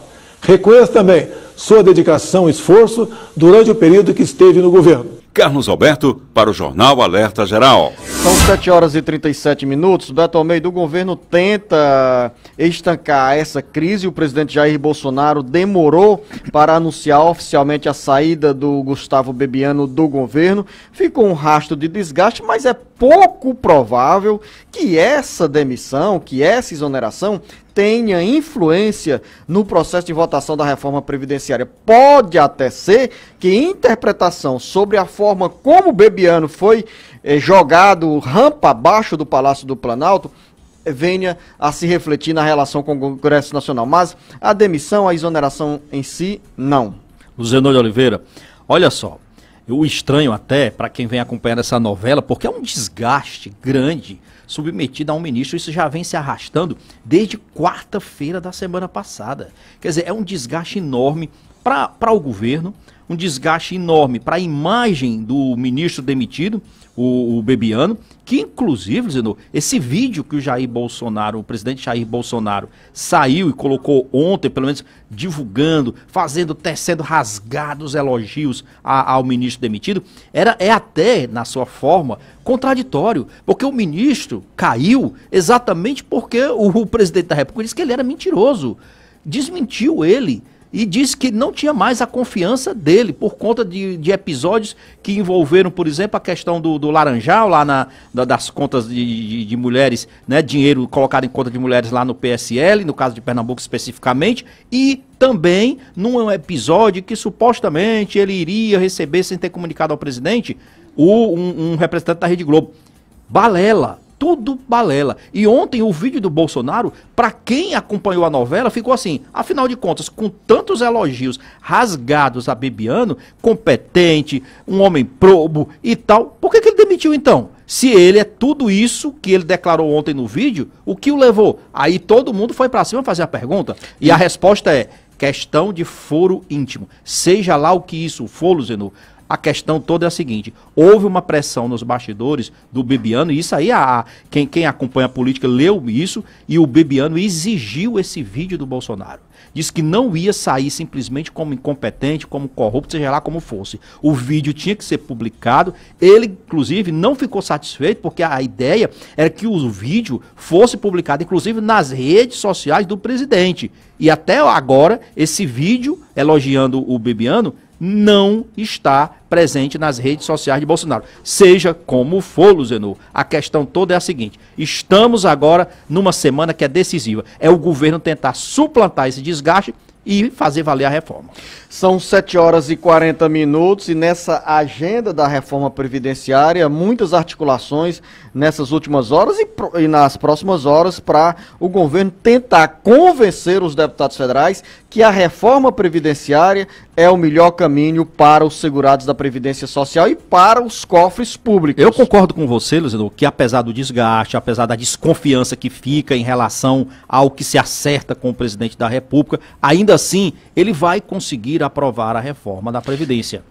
Reconheço também sua dedicação e esforço durante o período que esteve no governo. Carlos Alberto, para o Jornal Alerta Geral. São 7 horas e 37 minutos. Beto Almeida, o governo tenta estancar essa crise. O presidente Jair Bolsonaro demorou para anunciar oficialmente a saída do Gustavo Bebiano do governo. Ficou um rastro de desgaste, mas é pouco provável que essa demissão, que essa exoneração tenha influência no processo de votação da reforma previdenciária. Pode até ser que interpretação sobre a forma como Bebiano foi jogado rampa abaixo do Palácio do Planalto venha a se refletir na relação com o Congresso Nacional. Mas a demissão, a exoneração em si, não. Luzenor de Oliveira, olha só, o estranho até, para quem vem acompanhando essa novela, porque é um desgaste grande submetido a um ministro, isso já vem se arrastando desde quarta-feira da semana passada. Quer dizer, é um desgaste enorme para o governo, um desgaste enorme para a imagem do ministro demitido, o Bebiano, que inclusive, dizendo, esse vídeo que o presidente Jair Bolsonaro saiu e colocou ontem, pelo menos divulgando, tecendo rasgados elogios ao ministro demitido, é até, na sua forma, contraditório, porque o ministro caiu exatamente porque o presidente da República disse que ele era mentiroso, desmentiu ele, e disse que não tinha mais a confiança dele por conta de episódios que envolveram, por exemplo, a questão do Laranjal, lá das contas de mulheres, né, dinheiro colocado em conta de mulheres lá no PSL, no caso de Pernambuco especificamente, e também num episódio que supostamente ele iria receber, sem ter comunicado ao presidente, um representante da Rede Globo. Balela. Tudo balela. E ontem o vídeo do Bolsonaro, para quem acompanhou a novela, ficou assim, afinal de contas, com tantos elogios rasgados a Bebiano, competente, um homem probo e tal, por que ele demitiu então? Se ele é tudo isso que ele declarou ontem no vídeo, o que o levou? Aí todo mundo foi para cima fazer a pergunta. E a resposta é, questão de foro íntimo. Seja lá o que isso for, Luzenor, a questão toda é a seguinte, houve uma pressão nos bastidores do Bebiano, e isso aí, quem acompanha a política leu isso, e o Bebiano exigiu esse vídeo do Bolsonaro. Disse que não ia sair simplesmente como incompetente, como corrupto, seja lá como fosse. O vídeo tinha que ser publicado, ele, inclusive, não ficou satisfeito, porque a ideia era que o vídeo fosse publicado, inclusive, nas redes sociais do presidente. E até agora, esse vídeo, elogiando o Bebiano, não está presente nas redes sociais de Bolsonaro. Seja como for, Luzenor, a questão toda é a seguinte, estamos agora numa semana que é decisiva, é o governo tentar suplantar esse desgaste e fazer valer a reforma. São 7h40 e nessa agenda da reforma previdenciária, muitas articulações nessas últimas horas e nas próximas horas para o governo tentar convencer os deputados federais que a reforma previdenciária é o melhor caminho para os segurados da Previdência Social e para os cofres públicos. Eu concordo com você, Luzenor, que apesar do desgaste, apesar da desconfiança que fica em relação ao que se acerta com o presidente da República, ainda assim ele vai conseguir aprovar a reforma da Previdência.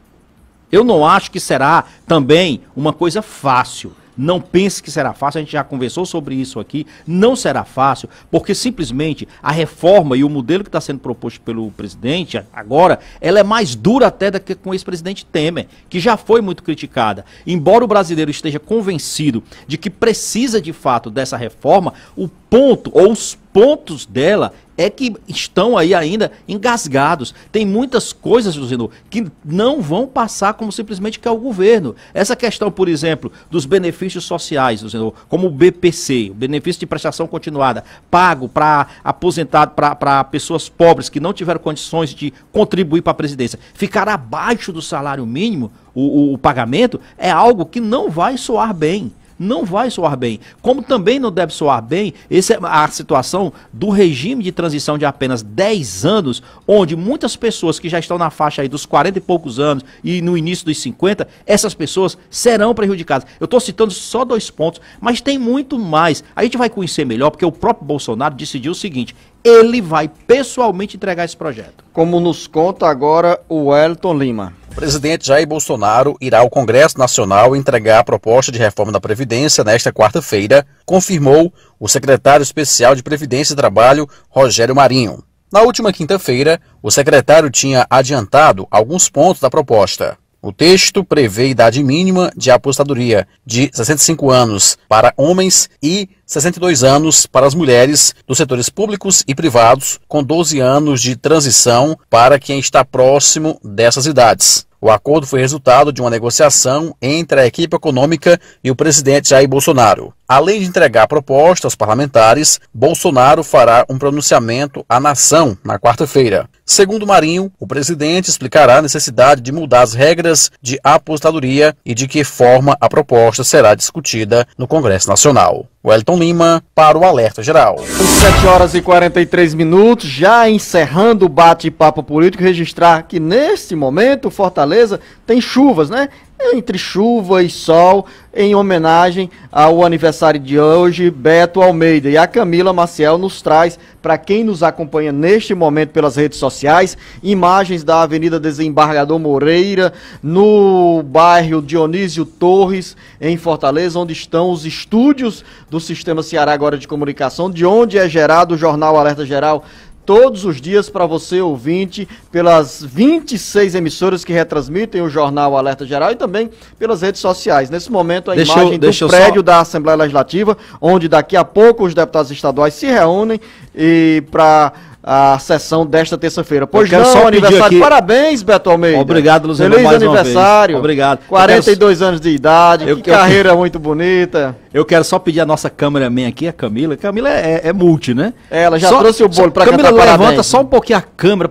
Eu não acho que será também uma coisa fácil. Não pense que será fácil, a gente já conversou sobre isso aqui, não será fácil, porque simplesmente a reforma e o modelo que está sendo proposto pelo presidente agora, ela é mais dura até do que com o ex-presidente Temer, que já foi muito criticada. Embora o brasileiro esteja convencido de que precisa de fato dessa reforma, o ponto ou os pontos dela é que estão aí ainda engasgados. Tem muitas coisas, Luzenor, que não vão passar como simplesmente quer o governo. Essa questão, por exemplo, dos benefícios sociais, Luzenor, como o BPC, o benefício de prestação continuada, pago para aposentado, para pessoas pobres que não tiveram condições de contribuir para a Previdência, ficar abaixo do salário mínimo, o pagamento, é algo que não vai soar bem. Não vai soar bem. Como também não deve soar bem a situação do regime de transição de apenas 10 anos, onde muitas pessoas que já estão na faixa aí dos 40 e poucos anos e no início dos 50, essas pessoas serão prejudicadas. Eu estou citando só 2 pontos, mas tem muito mais. A gente vai conhecer melhor, porque o próprio Bolsonaro decidiu o seguinte, ele vai pessoalmente entregar esse projeto. Como nos conta agora o Wellington Lima. O presidente Jair Bolsonaro irá ao Congresso Nacional entregar a proposta de reforma da Previdência nesta quarta-feira, confirmou o secretário especial de Previdência e Trabalho, Rogério Marinho. Na última quinta-feira, o secretário tinha adiantado alguns pontos da proposta. O texto prevê idade mínima de aposentadoria de 65 anos para homens e 62 anos para as mulheres dos setores públicos e privados, com 12 anos de transição para quem está próximo dessas idades. O acordo foi resultado de uma negociação entre a equipe econômica e o presidente Jair Bolsonaro. Além de entregar a proposta aos parlamentares, Bolsonaro fará um pronunciamento à nação na quarta-feira. Segundo Marinho, o presidente explicará a necessidade de mudar as regras de aposentadoria e de que forma a proposta será discutida no Congresso Nacional. Wellington Lima para o Alerta Geral. 7h43, já encerrando o bate-papo político, registrar que neste momento Fortaleza tem chuvas, né? entre chuva e sol, em homenagem ao aniversário de hoje, Beto Almeida. E a Camila Maciel nos traz, para quem nos acompanha neste momento pelas redes sociais, imagens da Avenida Desembargador Moreira, no bairro Dionísio Torres, em Fortaleza, onde estão os estúdios do Sistema Ceará Agora de Comunicação, de onde é gerado o Jornal Alerta Geral, todos os dias para você, ouvinte, pelas 26 emissoras que retransmitem o Jornal Alerta Geral e também pelas redes sociais. Nesse momento, a imagem do prédio da Assembleia Legislativa, onde daqui a pouco os deputados estaduais se reúnem para a sessão desta terça-feira. Pois não, aniversário. Aqui... Parabéns, Beto Almeida. Obrigado, Luciano. Feliz aniversário. Obrigado. 42 anos de idade, carreira muito bonita. Eu quero só pedir a nossa cameraman aqui, a Camila. Camila é multi, né? Ela já trouxe o bolo para cantar Camila, parabéns. levanta só um pouquinho a câmera,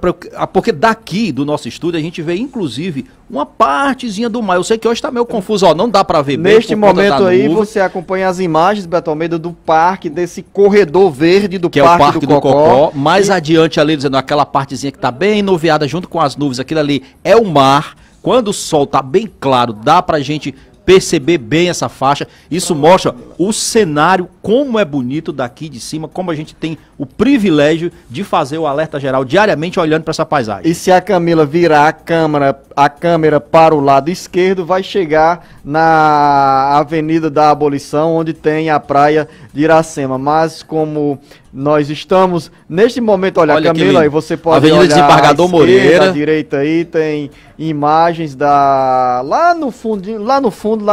porque daqui do nosso estúdio a gente vê, inclusive, uma partezinha do mar. Eu sei que hoje está meio confuso, ó, não dá para ver bem. Neste momento aí, você acompanha as imagens, Beto Almeida, do parque, desse corredor verde do que Parque, é o Parque do Cocó. Mais adiante ali, dizendo, aquela partezinha que está bem nuviada junto com as nuvens, aquilo ali é o mar. Quando o sol está bem claro, dá pra gente perceber bem essa faixa. Isso mostra o cenário, como é bonito daqui de cima, como a gente tem o privilégio de fazer o Alerta Geral diariamente olhando para essa paisagem. E se a Camila virar a câmera para o lado esquerdo, vai chegar na Avenida da Abolição, onde tem a praia de Iracema. Mas como nós estamos neste momento, olha Camila, aí você pode Avenida olhar Desembargador Moreira, à direita aí tem imagens lá no fundo, lá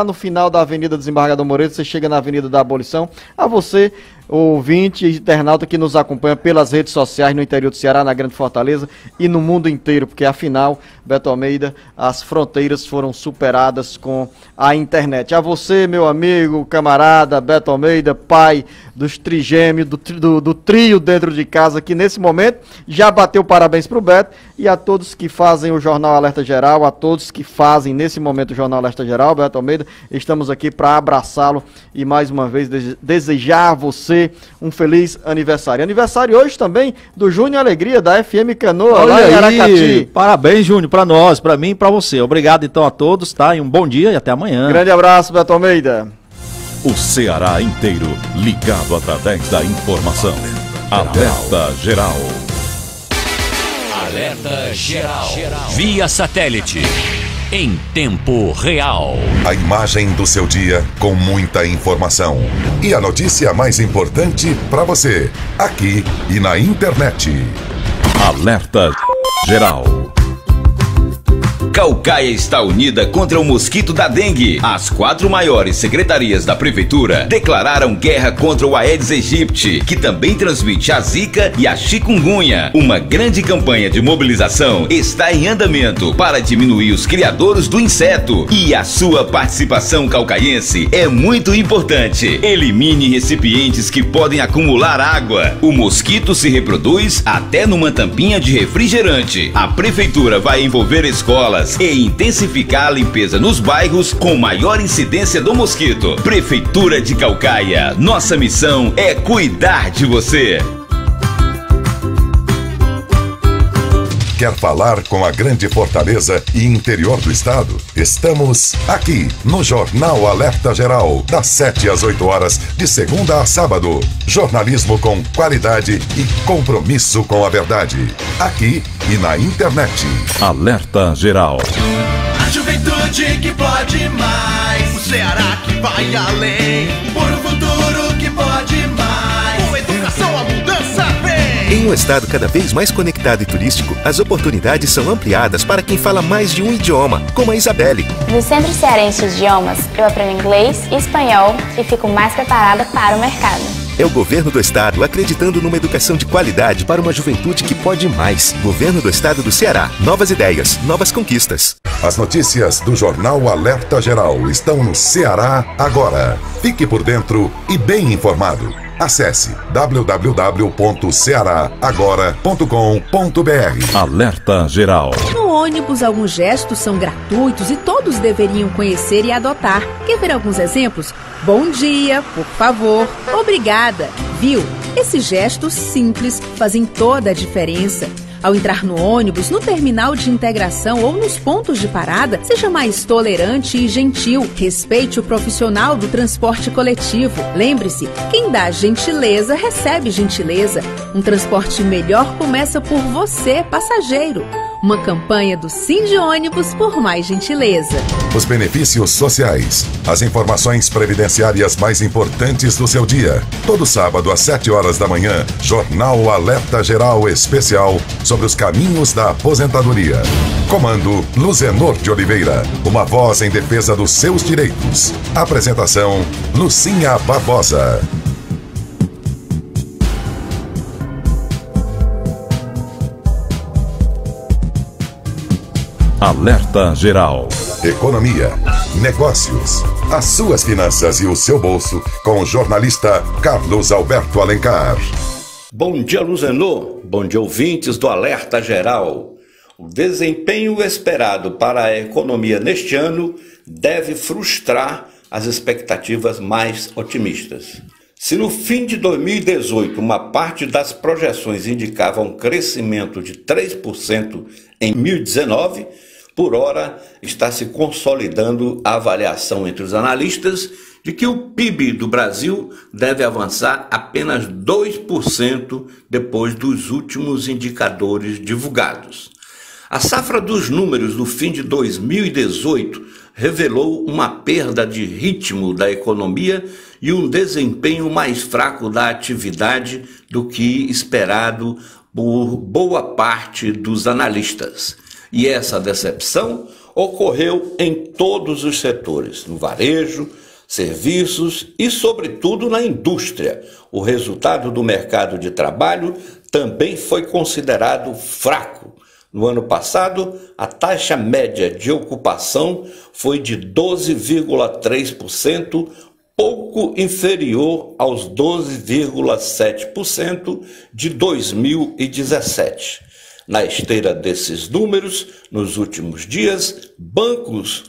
no final da Avenida Desembargador Moreira, você chega na Avenida da Abolição. A você, ouvinte e internauta que nos acompanha pelas redes sociais no interior do Ceará, na Grande Fortaleza e no mundo inteiro, porque afinal, Beto Almeida, as fronteiras foram superadas com a internet. A você, meu amigo, camarada, Beto Almeida, pai dos trigêmeos, do trio dentro de casa, que nesse momento já bateu parabéns pro Beto, e a todos que fazem o Jornal Alerta Geral, a todos que fazem nesse momento o Jornal Alerta Geral, Beto Almeida, estamos aqui para abraçá-lo e mais uma vez desejar a você um feliz aniversário. Aniversário hoje também do Júnior Alegria, da FM Canoa, olha lá em aí, Aracati. Parabéns, Júnior, para nós, para mim e para você. Obrigado então a todos, tá? E um bom dia e até amanhã. Grande abraço, Beto Almeida. O Ceará inteiro ligado através da informação. Alerta Geral. Alerta Geral. Via satélite. Em tempo real. A imagem do seu dia com muita informação. E a notícia mais importante para você, aqui e na internet. Alerta Geral. Caucaia está unida contra o mosquito da dengue. As 4 maiores secretarias da prefeitura declararam guerra contra o Aedes aegypti, que também transmite a zika e a chikungunya. Uma grande campanha de mobilização está em andamento para diminuir os criadouros do inseto. E a sua participação caucaiense é muito importante. Elimine recipientes que podem acumular água. O mosquito se reproduz até numa tampinha de refrigerante. A prefeitura vai envolver escolas e intensificar a limpeza nos bairros com maior incidência do mosquito. Prefeitura de Caucaia, nossa missão é cuidar de você. Quer falar com a grande Fortaleza e interior do estado? Estamos aqui no Jornal Alerta Geral, das 7 às 8 horas, de segunda a sábado. Jornalismo com qualidade e compromisso com a verdade. Aqui e na internet. Alerta Geral. A juventude que pode mais. O Ceará que vai além. Por um futuro que pode mais. Com educação a mudança vem. Em um estado cada vez mais conectado e turístico, as oportunidades são ampliadas para quem fala mais de um idioma, como a Isabelle. No Centro Cearense de Idiomas, eu aprendo inglês e espanhol e fico mais preparada para o mercado. É o governo do estado acreditando numa educação de qualidade para uma juventude que pode mais. Governo do estado do Ceará. Novas ideias, novas conquistas. As notícias do Jornal Alerta Geral estão no Ceará agora. Fique por dentro e bem informado. Acesse www.cearagora.com.br. Alerta Geral. No ônibus, alguns gestos são gratuitos e todos deveriam conhecer e adotar. Quer ver alguns exemplos? Bom dia, por favor, obrigada, viu? Esses gestos simples fazem toda a diferença. Ao entrar no ônibus, no terminal de integração ou nos pontos de parada, seja mais tolerante e gentil. Respeite o profissional do transporte coletivo. Lembre-se, quem dá gentileza, recebe gentileza. Um transporte melhor começa por você, passageiro. Uma campanha do Sindônibus por mais gentileza. Os benefícios sociais. As informações previdenciárias mais importantes do seu dia. Todo sábado às 7 horas da manhã, Jornal Alerta Geral Especial sobre os caminhos da aposentadoria. Comando Luzenor de Oliveira. Uma voz em defesa dos seus direitos. Apresentação Lucinha Barbosa. Alerta Geral. Economia, negócios, as suas finanças e o seu bolso com o jornalista Carlos Alberto Alencar. Bom dia, Luzenor. Bom dia, ouvintes do Alerta Geral. O desempenho esperado para a economia neste ano deve frustrar as expectativas mais otimistas. Se no fim de 2018 uma parte das projeções indicava um crescimento de 3% em 2019, por hora está se consolidando a avaliação entre os analistas de que o PIB do Brasil deve avançar apenas 2% depois dos últimos indicadores divulgados. A safra dos números do fim de 2018 revelou uma perda de ritmo da economia e um desempenho mais fraco da atividade do que esperado por boa parte dos analistas. E essa decepção ocorreu em todos os setores, no varejo, serviços e, sobretudo, na indústria. O resultado do mercado de trabalho também foi considerado fraco. No ano passado, a taxa média de ocupação foi de 12,3%, pouco inferior aos 12,7% de 2017. Na esteira desses números, nos últimos dias, bancos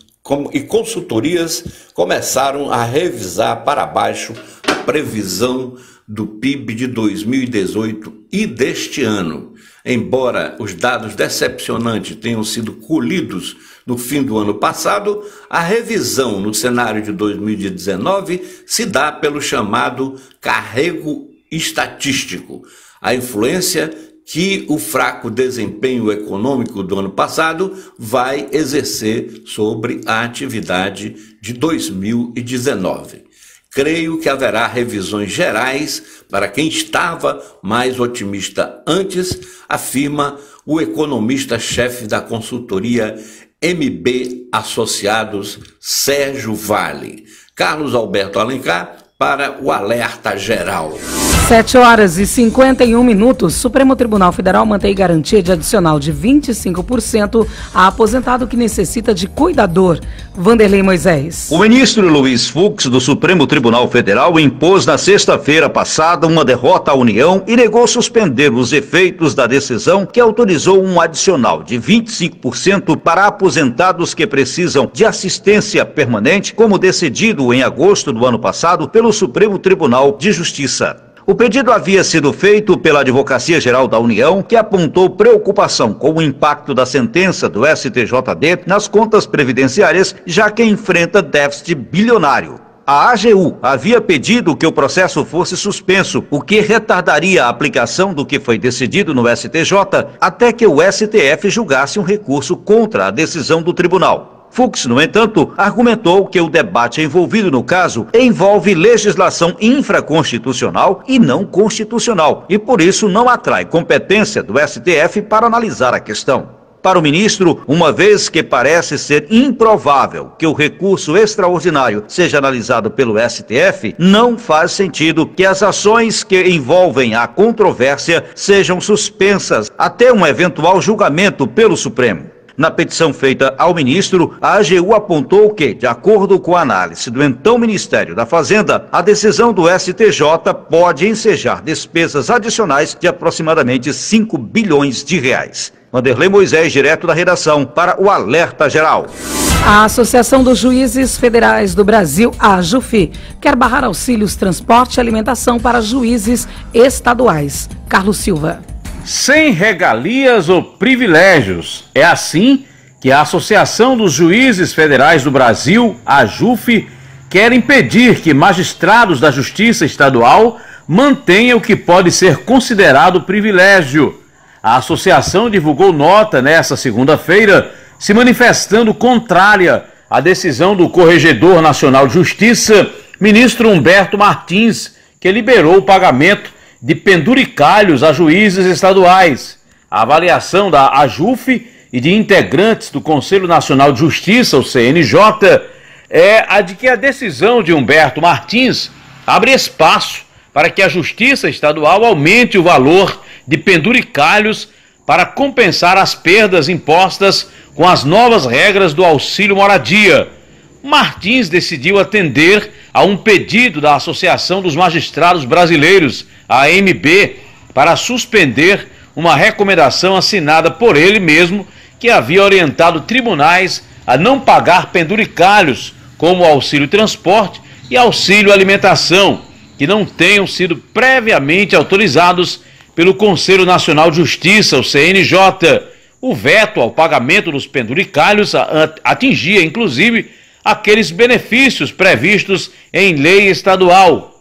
e consultorias começaram a revisar para baixo a previsão do PIB de 2018 e deste ano. Embora os dados decepcionantes tenham sido colhidos no fim do ano passado, a revisão no cenário de 2019 se dá pelo chamado carrego estatístico, a influência que o fraco desempenho econômico do ano passado vai exercer sobre a atividade de 2019. Creio que haverá revisões gerais para quem estava mais otimista antes, afirma o economista-chefe da consultoria MB Associados, Sérgio Vale. Carlos Alberto Alencar para o Alerta Geral. 7 horas e 51 minutos. Supremo Tribunal Federal mantém garantia de adicional de 25% a aposentado que necessita de cuidador. Vanderlei Moisés. O ministro Luiz Fux, do Supremo Tribunal Federal, impôs na sexta-feira passada uma derrota à União e negou suspender os efeitos da decisão que autorizou um adicional de 25% para aposentados que precisam de assistência permanente, como decidido em agosto do ano passado pelo Supremo Tribunal de Justiça. O pedido havia sido feito pela Advocacia Geral da União, que apontou preocupação com o impacto da sentença do STJD nas contas previdenciárias, já que enfrenta déficit bilionário. A AGU havia pedido que o processo fosse suspenso, o que retardaria a aplicação do que foi decidido no STJ, até que o STF julgasse um recurso contra a decisão do tribunal. Fux, no entanto, argumentou que o debate envolvido no caso envolve legislação infraconstitucional e não constitucional e, por isso, não atrai competência do STF para analisar a questão. Para o ministro, uma vez que parece ser improvável que o recurso extraordinário seja analisado pelo STF, não faz sentido que as ações que envolvem a controvérsia sejam suspensas até um eventual julgamento pelo Supremo. Na petição feita ao ministro, a AGU apontou que, de acordo com a análise do então Ministério da Fazenda, a decisão do STJ pode ensejar despesas adicionais de aproximadamente 5 bilhões de reais. Vanderlei Moisés, direto da redação, para o Alerta Geral. A Associação dos Juízes Federais do Brasil, a AJUFI, quer barrar auxílios transporte e alimentação para juízes estaduais. Carlos Silva. sem regalias ou privilégios. É assim que a Associação dos Juízes Federais do Brasil, a AJUF, quer impedir que magistrados da Justiça Estadual mantenham o que pode ser considerado privilégio. A associação divulgou nota nesta segunda-feira, se manifestando contrária à decisão do Corregedor Nacional de Justiça, ministro Humberto Martins, que liberou o pagamento de penduricalhos a juízes estaduais. A avaliação da AJUF e de integrantes do Conselho Nacional de Justiça, o CNJ, é a de que a decisão de Humberto Martins abre espaço para que a Justiça Estadual aumente o valor de penduricalhos para compensar as perdas impostas com as novas regras do auxílio moradia. Martins decidiu atender a um pedido da Associação dos Magistrados Brasileiros, a AMB, para suspender uma recomendação assinada por ele mesmo, que havia orientado tribunais a não pagar penduricalhos, como auxílio transporte e auxílio alimentação, que não tenham sido previamente autorizados pelo Conselho Nacional de Justiça, o CNJ. O veto ao pagamento dos penduricalhos atingia, inclusive, aqueles benefícios previstos em lei estadual.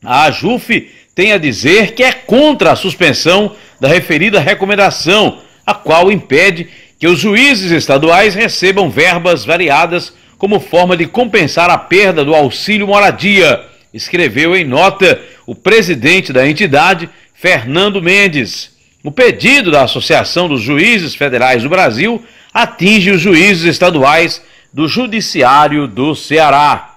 A AJUF tem a dizer que é contra a suspensão da referida recomendação, a qual impede que os juízes estaduais recebam verbas variadas como forma de compensar a perda do auxílio moradia, escreveu em nota o presidente da entidade, Fernando Mendes. O pedido da Associação dos Juízes Federais do Brasil atinge os juízes estaduais do Judiciário do Ceará.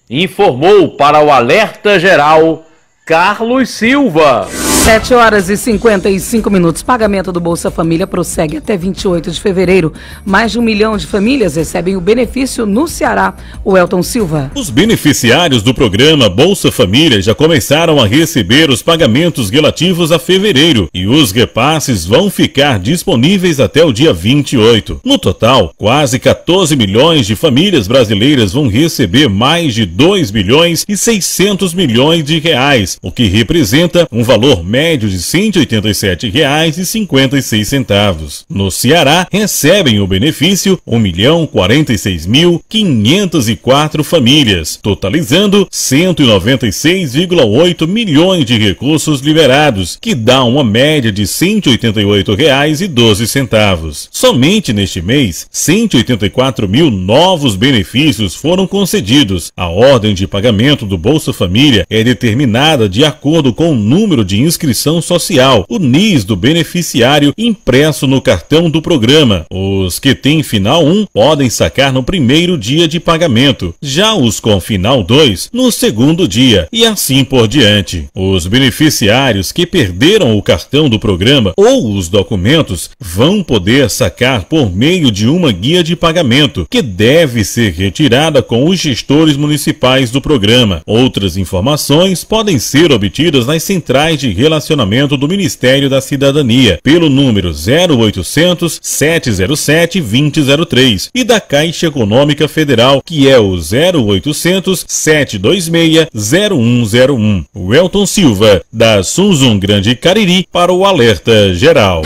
Informou para o Alerta Geral Carlos Silva. 7h55. Pagamento do Bolsa Família prossegue até 28 de fevereiro. Mais de 1 milhão de famílias recebem o benefício no Ceará. O Elton Silva. Os beneficiários do programa Bolsa Família já começaram a receber os pagamentos relativos a fevereiro e os repasses vão ficar disponíveis até o dia 28. No total, quase 14 milhões de famílias brasileiras vão receber mais de 2 bilhões e 600 milhões de reais, o que representa um valor médio de R$ 187,56. No Ceará, recebem o benefício 1.046.504 famílias, totalizando 196,8 milhões de recursos liberados, que dá uma média de R$ 188,12. Somente neste mês, 184 mil novos benefícios foram concedidos. A ordem de pagamento do Bolsa Família é determinada de acordo com o número de inscrição social, o NIS do beneficiário impresso no cartão do programa. Os que têm final 1 podem sacar no primeiro dia de pagamento, já os com final 2 no segundo dia, e assim por diante. Os beneficiários que perderam o cartão do programa ou os documentos vão poder sacar por meio de uma guia de pagamento, que deve ser retirada com os gestores municipais do programa. Outras informações podem ser obtidas nas centrais de relacionamento do Ministério da Cidadania, pelo número 0800 707 2003 e da Caixa Econômica Federal, que é o 0800 726 0101. Welton Silva, da Sunzum Grande Cariri, para o Alerta Geral.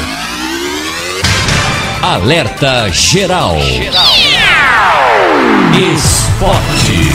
Alerta Geral. Esporte.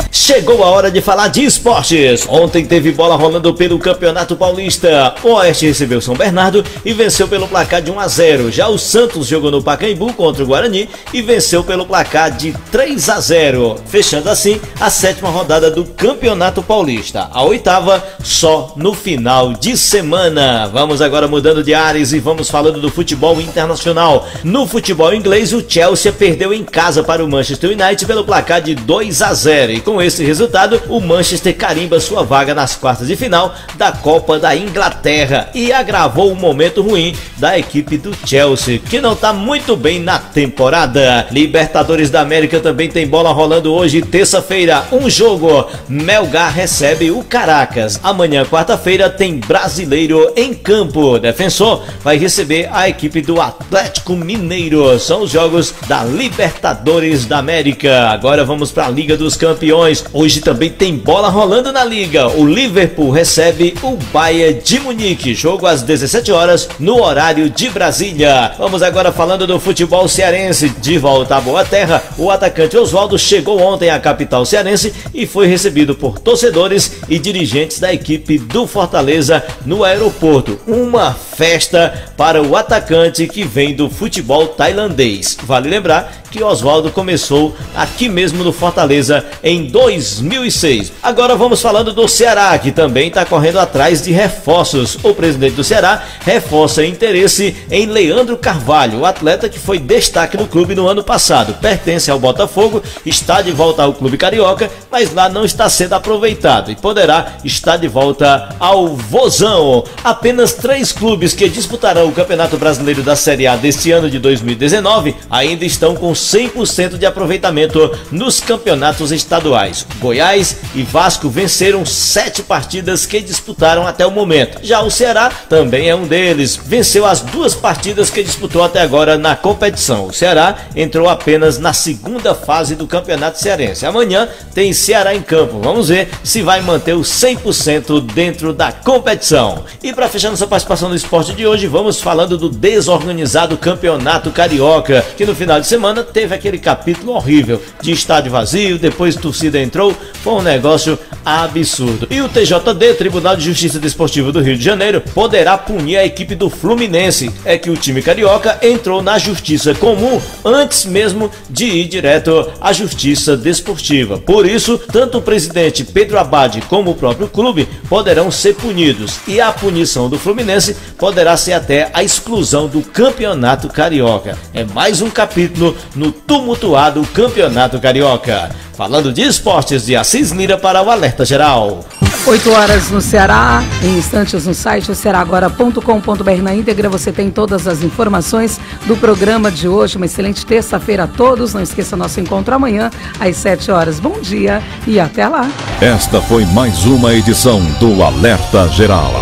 Chegou a hora de falar de esportes. Ontem teve bola rolando pelo Campeonato Paulista. O Oeste recebeu São Bernardo e venceu pelo placar de 1-0. Já o Santos jogou no Pacaembu contra o Guarani e venceu pelo placar de 3-0. Fechando assim a 7ª rodada do Campeonato Paulista. A 8ª só no final de semana. Vamos agora mudando de áreas e vamos falando do futebol internacional. No futebol inglês, o Chelsea perdeu em casa para o Manchester United pelo placar de 2-0. E com esse resultado, o Manchester carimba sua vaga nas quartas de final da Copa da Inglaterra e agravou o momento ruim da equipe do Chelsea, que não está muito bem na temporada. Libertadores da América também tem bola rolando hoje, terça-feira, um jogo. Melgar recebe o Caracas. Amanhã, quarta-feira, tem Brasileiro em campo. Defensor vai receber a equipe do Atlético Mineiro. São os jogos da Libertadores da América. Agora vamos para a Liga dos Campeões. Hoje também tem bola rolando na Liga. O Liverpool recebe o Bayern de Munique. Jogo às 17 horas no horário de Brasília. Vamos agora falando do futebol cearense. De volta à boa terra, o atacante Oswaldo chegou ontem à capital cearense e foi recebido por torcedores e dirigentes da equipe do Fortaleza no aeroporto. Uma festa para o atacante que vem do futebol tailandês. Vale lembrar que Oswaldo começou aqui mesmo no Fortaleza em 2006. Agora vamos falando do Ceará, que também está correndo atrás de reforços. O presidente do Ceará reforça interesse em Leandro Carvalho, o atleta que foi destaque no clube no ano passado. Pertence ao Botafogo, está de volta ao clube carioca, mas lá não está sendo aproveitado e poderá estar de volta ao Vozão. Apenas 3 clubes que disputarão o Campeonato Brasileiro da Série A deste ano de 2019 ainda estão com 100% de aproveitamento nos campeonatos estaduais. Goiás e Vasco venceram 7 partidas que disputaram até o momento. Já o Ceará também é um deles. Venceu as 2 partidas que disputou até agora na competição. O Ceará entrou apenas na segunda fase do Campeonato Cearense. Amanhã tem Ceará em campo. Vamos ver se vai manter o 100% dentro da competição. E para fechar nossa participação no esporte de hoje, vamos falando do desorganizado Campeonato Carioca, que no final de semana teve aquele capítulo horrível de estádio vazio, depois torcida entrou, foi um negócio absurdo. E o TJD, Tribunal de Justiça Desportiva do Rio de Janeiro, poderá punir a equipe do Fluminense. É que o time carioca entrou na Justiça Comum antes mesmo de ir direto à Justiça Desportiva. Por isso, tanto o presidente Pedro Abad como o próprio clube poderão ser punidos. E a punição do Fluminense poderá ser até a exclusão do Campeonato Carioca. É mais um capítulo no tumultuado Campeonato Carioca. Falando de esportes, de Assis Lira para o Alerta Geral. 8 horas no Ceará, em instantes no site cearagora.com.br. Na íntegra você tem todas as informações do programa de hoje. Uma excelente terça-feira a todos. Não esqueça nosso encontro amanhã às 7 horas. Bom dia e até lá. Esta foi mais uma edição do Alerta Geral.